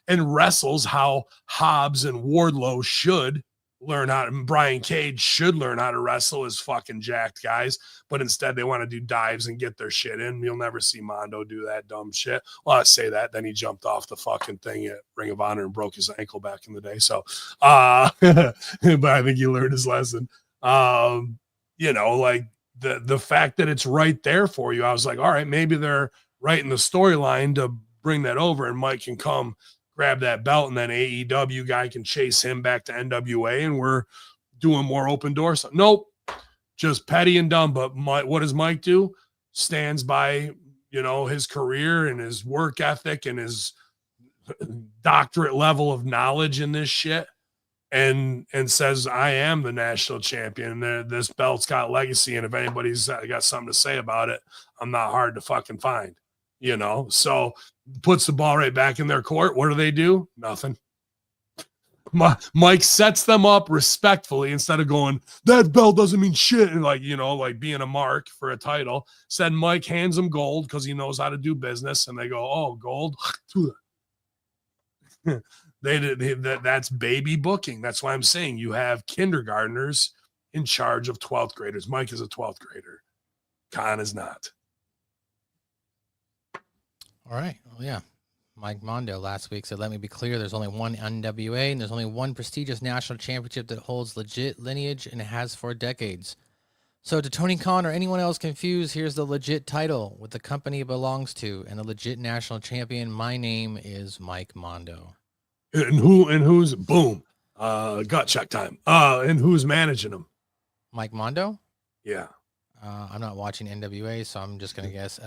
and wrestles how Hobbs and Wardlow should learn how to, Brian Cage should learn how to wrestle as fucking jacked guys, but instead they want to do dives and get their shit in. You'll never see Mondo do that dumb shit. Well, I say that, then he jumped off the fucking thing at Ring of Honor and broke his ankle back in the day. So, but I think he learned his lesson. Like the fact that it's right there for you, I was like, all right, maybe they're writing the storyline to bring that over and Mike can come grab that belt, and then AEW guy can chase him back to NWA, and we're doing more open doors. Nope, just petty and dumb. But what does Mike do? Stands by, his career and his work ethic and his doctorate level of knowledge in this shit, and says, I am the national champion. This belt's got legacy, and if anybody's got something to say about it, I'm not hard to fucking find. So puts the ball right back in their court. What do? Nothing. Mike sets them up respectfully instead of going, that belt doesn't mean shit, and like being a mark for a title. Said Mike hands them gold because he knows how to do business, and they go, oh, gold. That's baby booking. That's why I'm saying you have kindergartners in charge of 12th graders. Mike is a 12th grader. Khan is not. All right. Well, yeah. Mike Mondo last week said, let me be clear, there's only one NWA and there's only one prestigious national championship that holds legit lineage and has for decades. So to Tony Khan or anyone else confused, here's the legit title, what the company it belongs to, and the legit national champion. My name is Mike Mondo. And who's boom? Gut check time. And who's managing him? Mike Mondo? Yeah. I'm not watching NWA, so I'm just gonna guess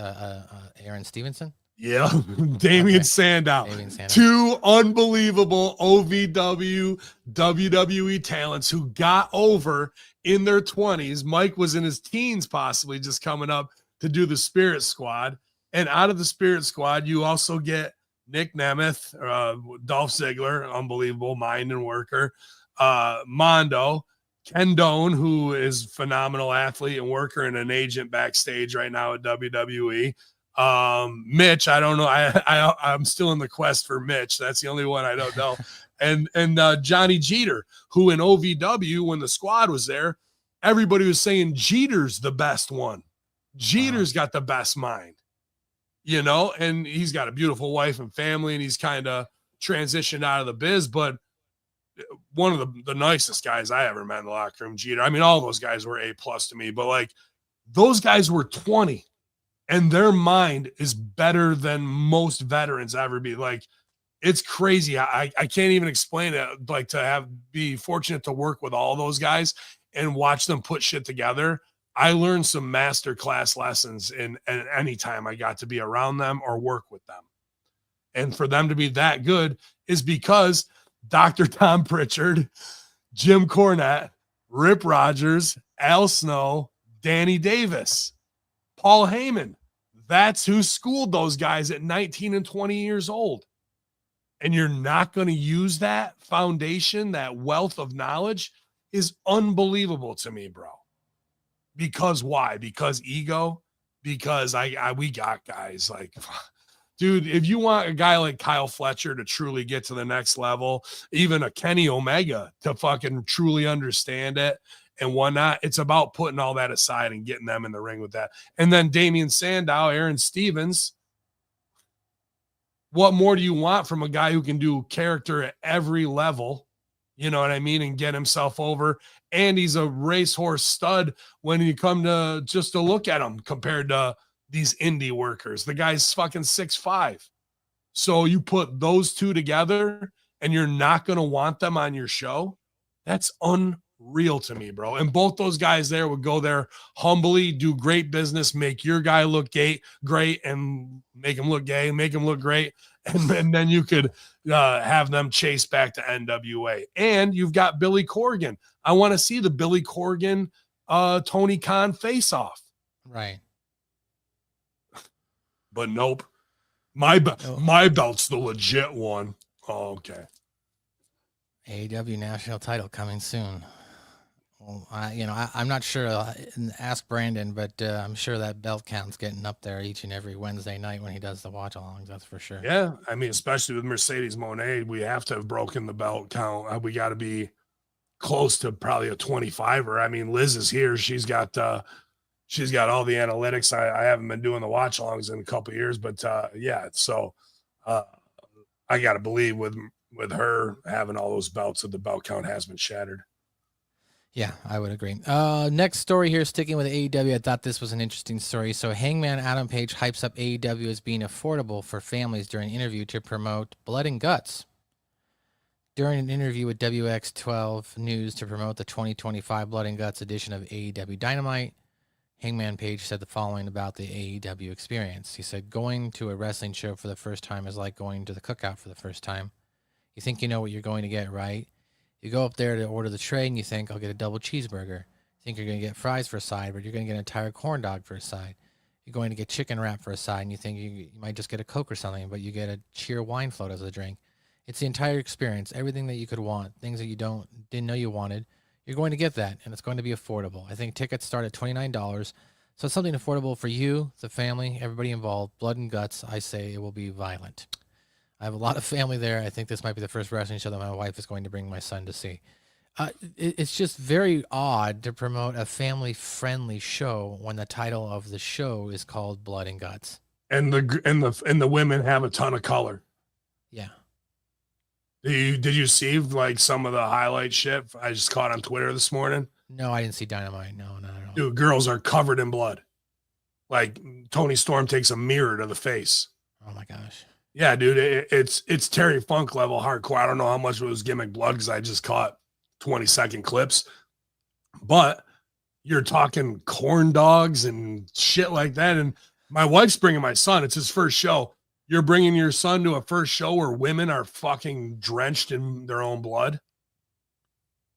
Aaron Stevenson. Yeah, Damian Sandow. 2 unbelievable OVW WWE talents who got over in their 20s. Mike was in his teens, possibly just coming up to do the Spirit Squad. And out of the Spirit Squad, you also get Nick Nemeth, Dolph Ziggler, unbelievable mind and worker, Mondo, Ken Doane, who is a phenomenal athlete and worker and an agent backstage right now at WWE. Mitch, I don't know. I'm still in the quest for Mitch. That's the only one I don't know. And Johnny Jeter, who in OVW, when the squad was there, everybody was saying Jeter's the best one. Jeter's got the best mind, and he's got a beautiful wife and family, and he's kind of transitioned out of the biz, but one of the nicest guys I ever met in the locker room, Jeter. I mean, all those guys were A+ to me, but like those guys were 20. And their mind is better than most veterans ever be. Like, it's crazy. I can't even explain it. Like, be fortunate to work with all those guys and watch them put shit together. I learned some master class lessons in any time I got to be around them or work with them. And for them to be that good is because Dr. Tom Pritchard, Jim Cornette, Rip Rogers, Al Snow, Danny Davis, Paul Heyman. That's who schooled those guys at 19 and 20 years old. And you're not going to use that foundation, that wealth of knowledge is unbelievable to me, bro. Because why? Because ego? Because we got guys like, dude, if you want a guy like Kyle Fletcher to truly get to the next level, even a Kenny Omega to fucking truly understand it and whatnot, it's about putting all that aside and getting them in the ring with that. And then Damian Sandow, Aaron Stevens, what more do you want from a guy who can do character at every level? You know what I mean? And get himself over. And he's a racehorse stud when you come to just to look at him compared to these indie workers. The guy's fucking 6'5". So you put those two together and you're not going to want them on your show. That's unreal to me, bro. And both those guys there would go there humbly, do great business, make your guy look great, and make him look gay, make him look great. And then you could have them chase back to NWA. And you've got Billy Corgan. I want to see the Billy Corgan, Tony Khan face off. Right. But nope. My belt's the legit one. Oh, okay. AEW national title coming soon. Well, I'm not sure. Ask Brandon, but I'm sure that belt count's getting up there each and every Wednesday night when he does the watch-alongs. That's for sure. Yeah, I mean, especially with Mercedes Moné, we have to have broken the belt count. We got to be close to probably a 25er. I mean, Liz is here. She's got all the analytics. I haven't been doing the watch-alongs in a couple of years, but yeah. So I got to believe with her having all those belts that the belt count has been shattered. Yeah, I would agree. Next story here, sticking with AEW. I thought this was an interesting story. So Hangman Adam Page hypes up AEW as being affordable for families during an interview to promote Blood and Guts. During an interview with WX12 News to promote the 2025 Blood and Guts edition of AEW Dynamite, Hangman Page said the following about the AEW experience. He said, going to a wrestling show for the first time is like going to the cookout for the first time. You think you know what you're going to get, right? You go up there to order the tray and you think, I'll get a double cheeseburger. You think you're going to get fries for a side, but you're going to get an entire corn dog for a side. You're going to get chicken wrap for a side, and you think you might just get a Coke or something, but you get a cheer wine float as a drink. It's the entire experience, everything that you could want, things that you didn't know you wanted. You're going to get that, and it's going to be affordable. I think tickets start at $29, so it's something affordable for you, the family, everybody involved. Blood and Guts, I say it will be violent. I have a lot of family there. I think this might be the first wrestling show that my wife is going to bring my son to see. It's just very odd to promote a family-friendly show when the title of the show is called Blood and Guts. And the women have a ton of color. Yeah. Did you see like some of the highlight shit I just caught on Twitter this morning? No, I didn't see Dynamite. No. Dude, girls are covered in blood. Like Tony Storm takes a mirror to the face. Oh my gosh. Yeah, dude, it's Terry Funk level hardcore. I don't know how much it was gimmick blood because I just caught 20-second clips. But you're talking corn dogs and shit like that. And my wife's bringing my son. It's his first show. You're bringing your son to a first show where women are fucking drenched in their own blood.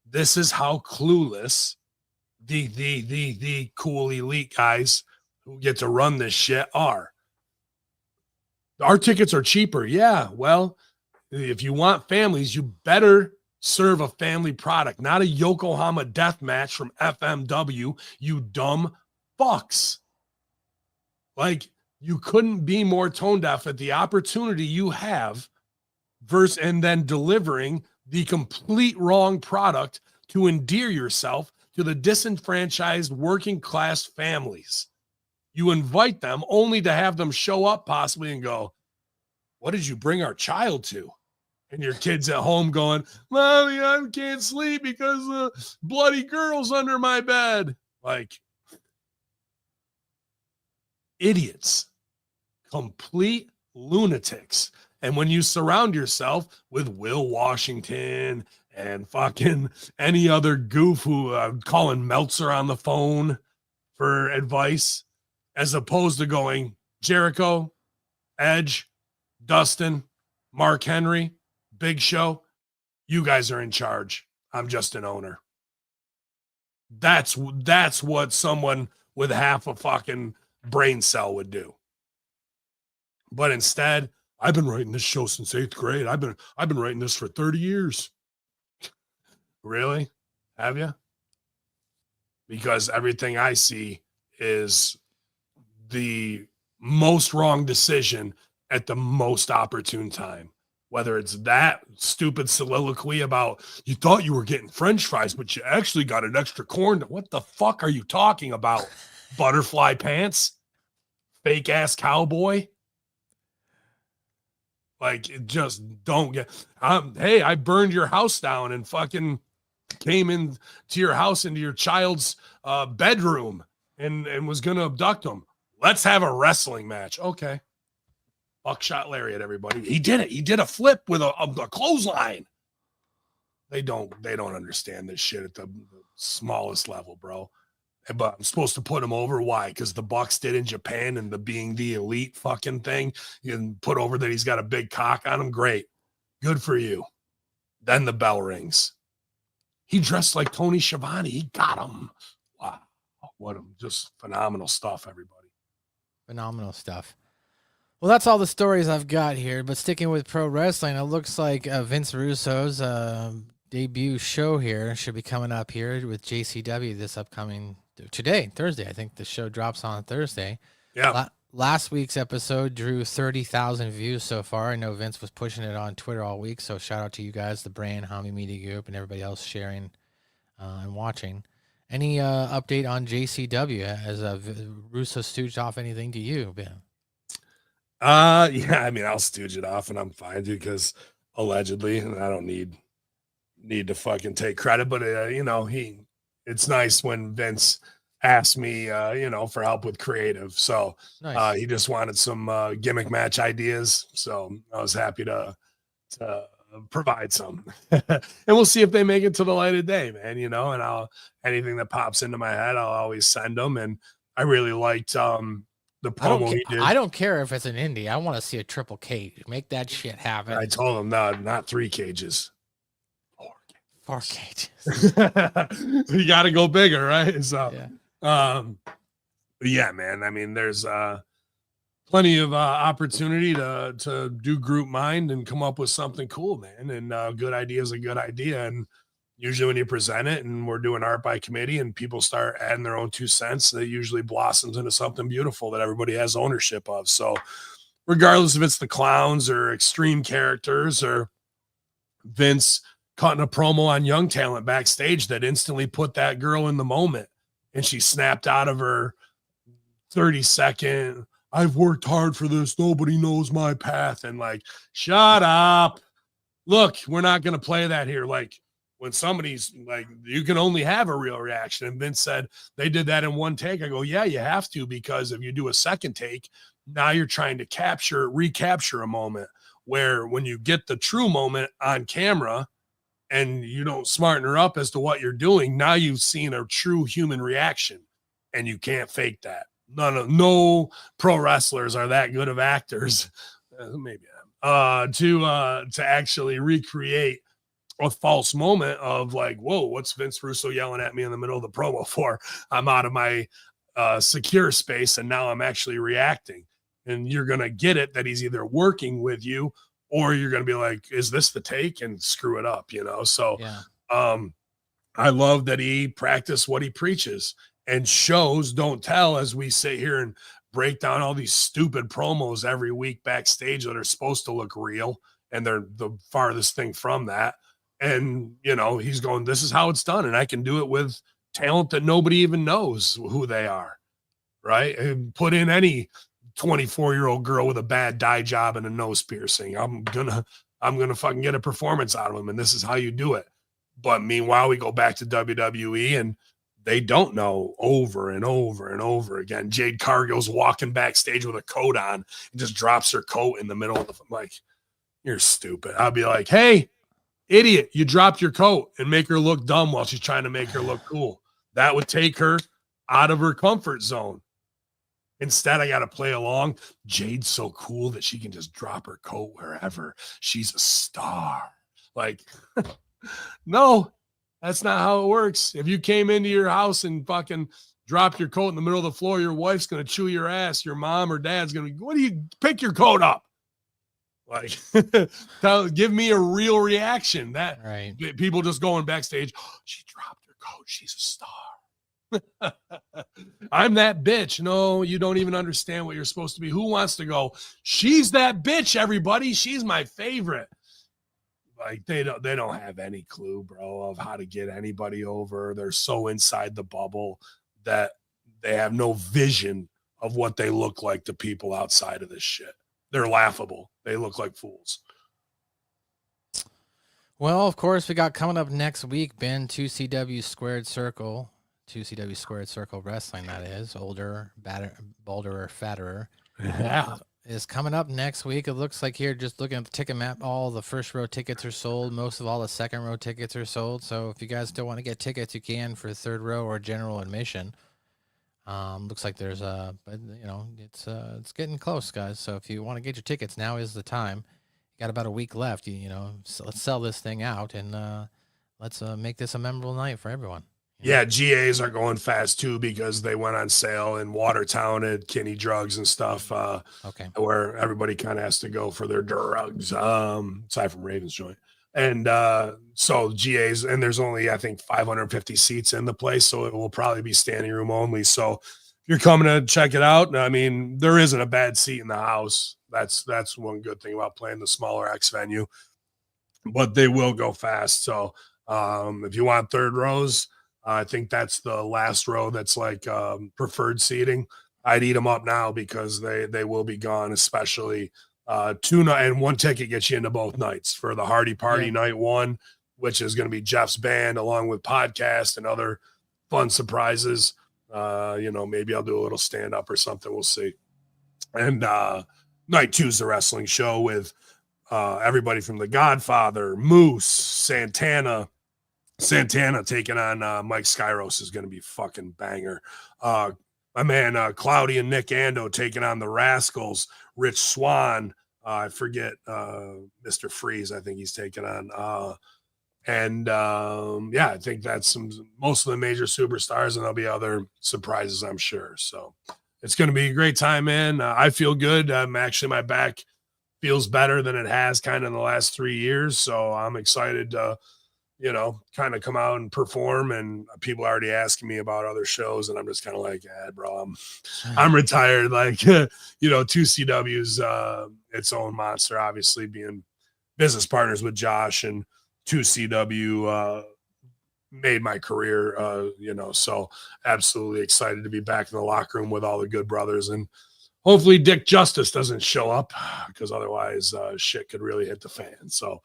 This is how clueless the cool elite guys who get to run this shit are. Our tickets are cheaper. Yeah, well, if you want families, you better serve a family product, not a Yokohama death match from FMW, you dumb fucks. Like, you couldn't be more tone deaf at the opportunity you have and then delivering the complete wrong product to endear yourself to the disenfranchised working class families. You invite them only to have them show up possibly and go, what did you bring our child to? And your kid's at home going, Mommy, I can't sleep because the bloody girl's under my bed. Like, idiots, complete lunatics. And when you surround yourself with Will Washington and fucking any other goof who calling Meltzer on the phone for advice as opposed to going Jericho, Edge, Dustin, Mark Henry, Big Show. You guys are in charge. I'm just an owner. That's what someone with half a fucking brain cell would do. But instead, I've been writing this show since 8th grade. I've been writing this for 30 years. Really? Have you? Because everything I see is the most wrong decision at the most opportune time. Whether it's that stupid soliloquy about you thought you were getting French fries, but you actually got an extra corn. What the fuck are you talking about? Butterfly pants? Fake ass cowboy? Like, it just don't get. Hey, I burned your house down and fucking came into your house, into your child's bedroom and was going to abduct them. Let's have a wrestling match. Okay. Buckshot lariat, everybody. He did it. He did a flip with a clothesline. They don't understand this shit at the smallest level, bro. But I'm supposed to put him over. Why? Because the Bucks did in Japan and the being the elite fucking thing. You can put over that he's got a big cock on him. Great. Good for you. Then the bell rings. He dressed like Tony Schiavone. He got him. Wow. What just phenomenal stuff, everybody. Phenomenal stuff. Well, that's all the stories I've got here. But sticking with pro wrestling, it looks like Vince Russo's debut show here should be coming up here with JCW this upcoming today, Thursday. I think the show drops on Thursday. Yeah. Last week's episode drew 30,000 views so far. I know Vince was pushing it on Twitter all week, so shout out to you guys, the brand, Hami Media Group, and everybody else sharing and watching. Any update on JCW? Has Russo stooged off anything to you, Ben? Yeah, I mean, I'll stooge it off and I'm fine because allegedly, and I don't need to fucking take credit, but it's nice when Vince asked me, for help with creative. So Nice. he just wanted some gimmick match ideas. So I was happy to provide some, and we'll see if they make it to the light of day, man, and anything that pops into my head, I'll always send them. And I really liked, the promo he did. I don't care if it's an indie. I want to see a triple cage. Make that shit happen. I told him, no, not 3 cages. 4 cages. You got to go bigger, right? So, Yeah. yeah, man. I mean, there's plenty of opportunity to do group mind and come up with something cool, man. And good idea is a good idea. And usually when you present it and we're doing art by committee and people start adding their own 2 cents, that usually blossoms into something beautiful that everybody has ownership of. So regardless if it's the clowns or extreme characters or Vince cutting a promo on young talent backstage that instantly put that girl in the moment and she snapped out of her 30-second, I've worked hard for this, nobody knows my path, and like, shut up. Look, we're not going to play that here. Like, when somebody's like, you can only have a real reaction. And Vince said they did that in 1 take. I go, yeah, you have to, because if you do a 2nd take, now you're trying to recapture a moment where when you get the true moment on camera and you don't smarten her up as to what you're doing, now you've seen a true human reaction and you can't fake that. No pro wrestlers are that good of actors. Maybe to actually recreate a false moment of like, whoa, what's Vince Russo yelling at me in the middle of the promo for? I'm out of my secure space and now I'm actually reacting. And you're going to get it that he's either working with you or you're going to be like, is this the take? And screw it up, So yeah. I love that he practiced what he preaches, and shows don't tell, as we sit here and break down all these stupid promos every week backstage that are supposed to look real. And they're the farthest thing from that. And, he's going, this is how it's done. And I can do it with talent that nobody even knows who they are. Right. And put in any 24-year-old girl with a bad dye job and a nose piercing. I'm going to fucking get a performance out of them. And this is how you do it. But meanwhile, we go back to WWE and they don't know, over and over and over again. Jade Cargill's walking backstage with a coat on and just drops her coat in the middle of the, like, you're stupid. I'll be like, hey, idiot, you dropped your coat, and make her look dumb while she's trying to make her look cool. That would take her out of her comfort zone. Instead, I got to play along. Jade's so cool that she can just drop her coat wherever. She's a star. Like, no, that's not how it works. If you came into your house and fucking dropped your coat in the middle of the floor, your wife's going to chew your ass. Your mom or dad's going to be, what do you pick your coat up? Like, give me a real reaction. That right. People just going backstage. Oh, she dropped her coat. She's a star. I'm that bitch. No, you don't even understand what you're supposed to be. Who wants to go? She's that bitch, everybody. She's my favorite. Like they don't have any clue, bro, of how to get anybody over. They're so inside the bubble that they have no vision of what they look like to people outside of this shit. They're laughable. They look like fools. Well, of course, we got coming up next week, Ben, 2CW Squared Circle. 2CW Squared Circle Wrestling, that is. Older, bolder, fatterer. Yeah. Is coming up next week. It looks like here, just looking at the ticket map, all the first row tickets are sold. Most of all the second row tickets are sold. So if you guys still want to get tickets, you can for third row or general admission. Looks like there's but you know, it's getting close, guys. So if you want to get your tickets, now is the time. You got about a week left. So let's sell this thing out and let's make this a memorable night for everyone. Yeah, GAs are going fast too because they went on sale in Watertown at Kinney Drugs and stuff. Okay. Where everybody kind of has to go for their drugs, aside from Ravens Joint. And so GAs, and there's only, I think, 550 seats in the place, so it will probably be standing room only. So if you're coming to check it out, I mean, there isn't a bad seat in the house. That's one good thing about playing the smaller X venue, but they will go fast. So if you want third rows, I think that's the last row that's like preferred seating. I'd eat them up now because they will be gone, especially and one ticket gets you into both nights for the Hardy Party night one, which is going to be Jeff's band along with podcast and other fun surprises. Maybe I'll do a little stand up or something. We'll see. And night two is the wrestling show with everybody from The Godfather, Moose, Santana taking on Mike Skyros is going to be fucking banger. My man Cloudy and Nick Ando taking on the Rascals. Rich Swan, I forget Mr. Freeze, I think he's taking on. I think that's most of the major superstars, and there'll be other surprises, I'm sure. So it's going to be a great time, man. I feel good. Actually, my back feels better than it has kind of in the last 3 years, so I'm excited to kind of come out and perform, and people are already asking me about other shows, and I'm just kind of like, bro, I'm retired. Like, 2CW's its own monster, obviously being business partners with Josh, and 2CW made my career, so absolutely excited to be back in the locker room with all the good brothers, and hopefully Dick Justice doesn't show up because otherwise shit could really hit the fan. So,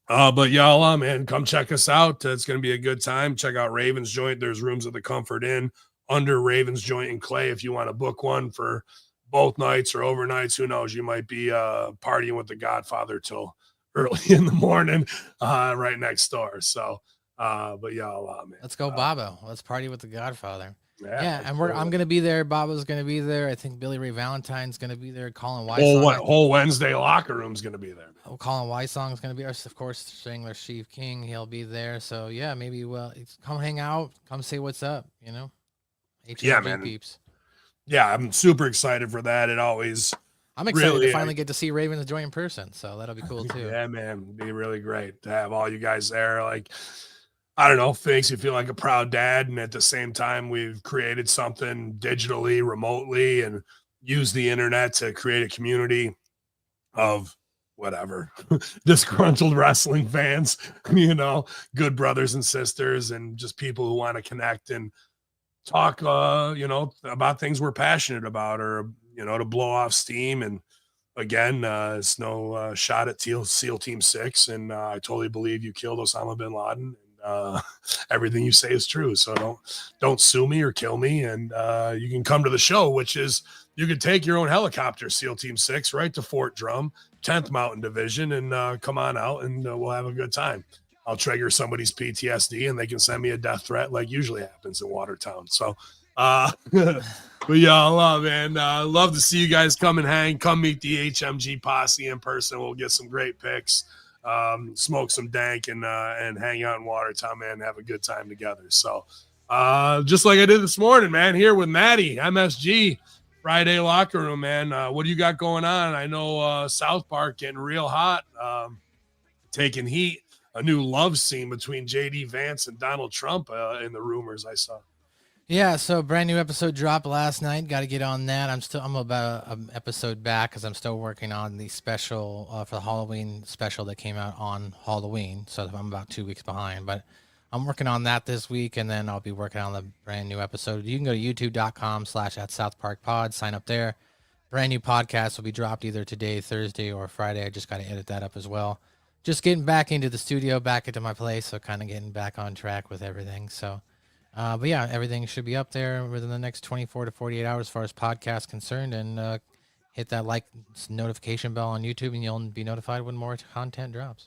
but y'all, man, come check us out. It's going to be a good time. Check out Ravens Joint. There's rooms at the Comfort Inn under Ravens Joint in Clay. If you want to book one for both nights or overnights, who knows? You might be partying with the Godfather till early in the morning, right next door. So, but y'all, man, let's go, Bobo. Let's party with the Godfather. Yeah, and I'm gonna be there. Bobo's gonna be there. I think Billy Ray Valentine's gonna be there. Colin White. Whole Wednesday locker room's gonna be there. Oh, Colin White song's gonna be there. Of course, Strangler Steve King. He'll be there. So yeah, maybe come hang out. Come say what's up. Yeah, man. Peeps. Yeah, I'm super excited for that. I'm excited to finally get to see Ravens Joint in person. So that'll be cool too. Yeah, man, it'd be really great to have all you guys there. Like, I don't know, makes you feel like a proud dad. And at the same time, we've created something digitally, remotely, and used the internet to create a community of whatever, disgruntled wrestling fans, good brothers and sisters, and just people who want to connect and talk, about things we're passionate about, or, to blow off steam. And again, it's no shot at SEAL Team 6. And I totally believe you killed Osama bin Laden. Everything you say is true, so don't sue me or kill me, and you can come to the show, which is you could take your own helicopter, SEAL Team 6, right to Fort Drum, 10th Mountain Division, and come on out, and we'll have a good time. I'll trigger somebody's PTSD, and they can send me a death threat like usually happens in Watertown. So But y'all, man, love to see you guys come and hang. Come meet the HMG posse in person. We'll get some great pics, smoke some dank, and hang out in Watertown, man. Have a good time together. So, just like I did this morning, man, here with Maddie, MSG, Friday Locker Room, man. What do you got going on? I know South Park getting real hot, taking heat. A new love scene between JD Vance and Donald Trump in the rumors I saw. Yeah, so brand new episode dropped last night. Got to get on that. I'm about an episode back because I'm still working on the special for the Halloween special that came out on Halloween. So I'm about 2 weeks behind, but I'm working on that this week, and then I'll be working on the brand new episode. You can go to youtube.com/@SouthParkPod, sign up there. Brand new podcast will be dropped either today, Thursday, or Friday. I just got to edit that up as well. Just getting back into the studio, back into my place, so kind of getting back on track with everything. So. But yeah, everything should be up there within the next 24 to 48 hours as far as podcasts concerned, and hit that notification bell on YouTube and you'll be notified when more content drops.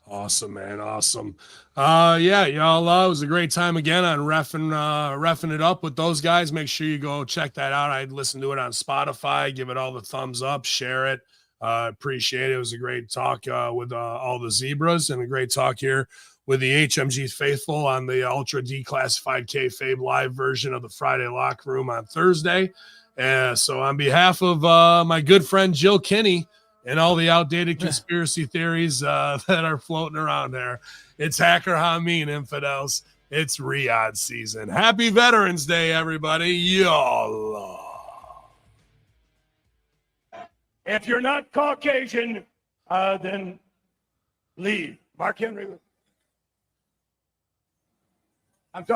Awesome, man. Awesome. Yeah, y'all, it was a great time again on reffing it up with those guys. Make sure you go check that out. I'd listen to it on Spotify, give it all the thumbs up, share it. Appreciate it. It was a great talk with all the zebras, and a great talk here with the HMG faithful on the ultra declassified kayfabe live version of the Friday Locker Room on Thursday. So on behalf of my good friend Jill Kinney and all the outdated conspiracy theories that are floating around there, it's Hacker Hameen, infidels. It's Riyadh season. Happy Veterans Day, everybody. Y'all. If you're not Caucasian, then leave. Mark Henry. I'm sorry.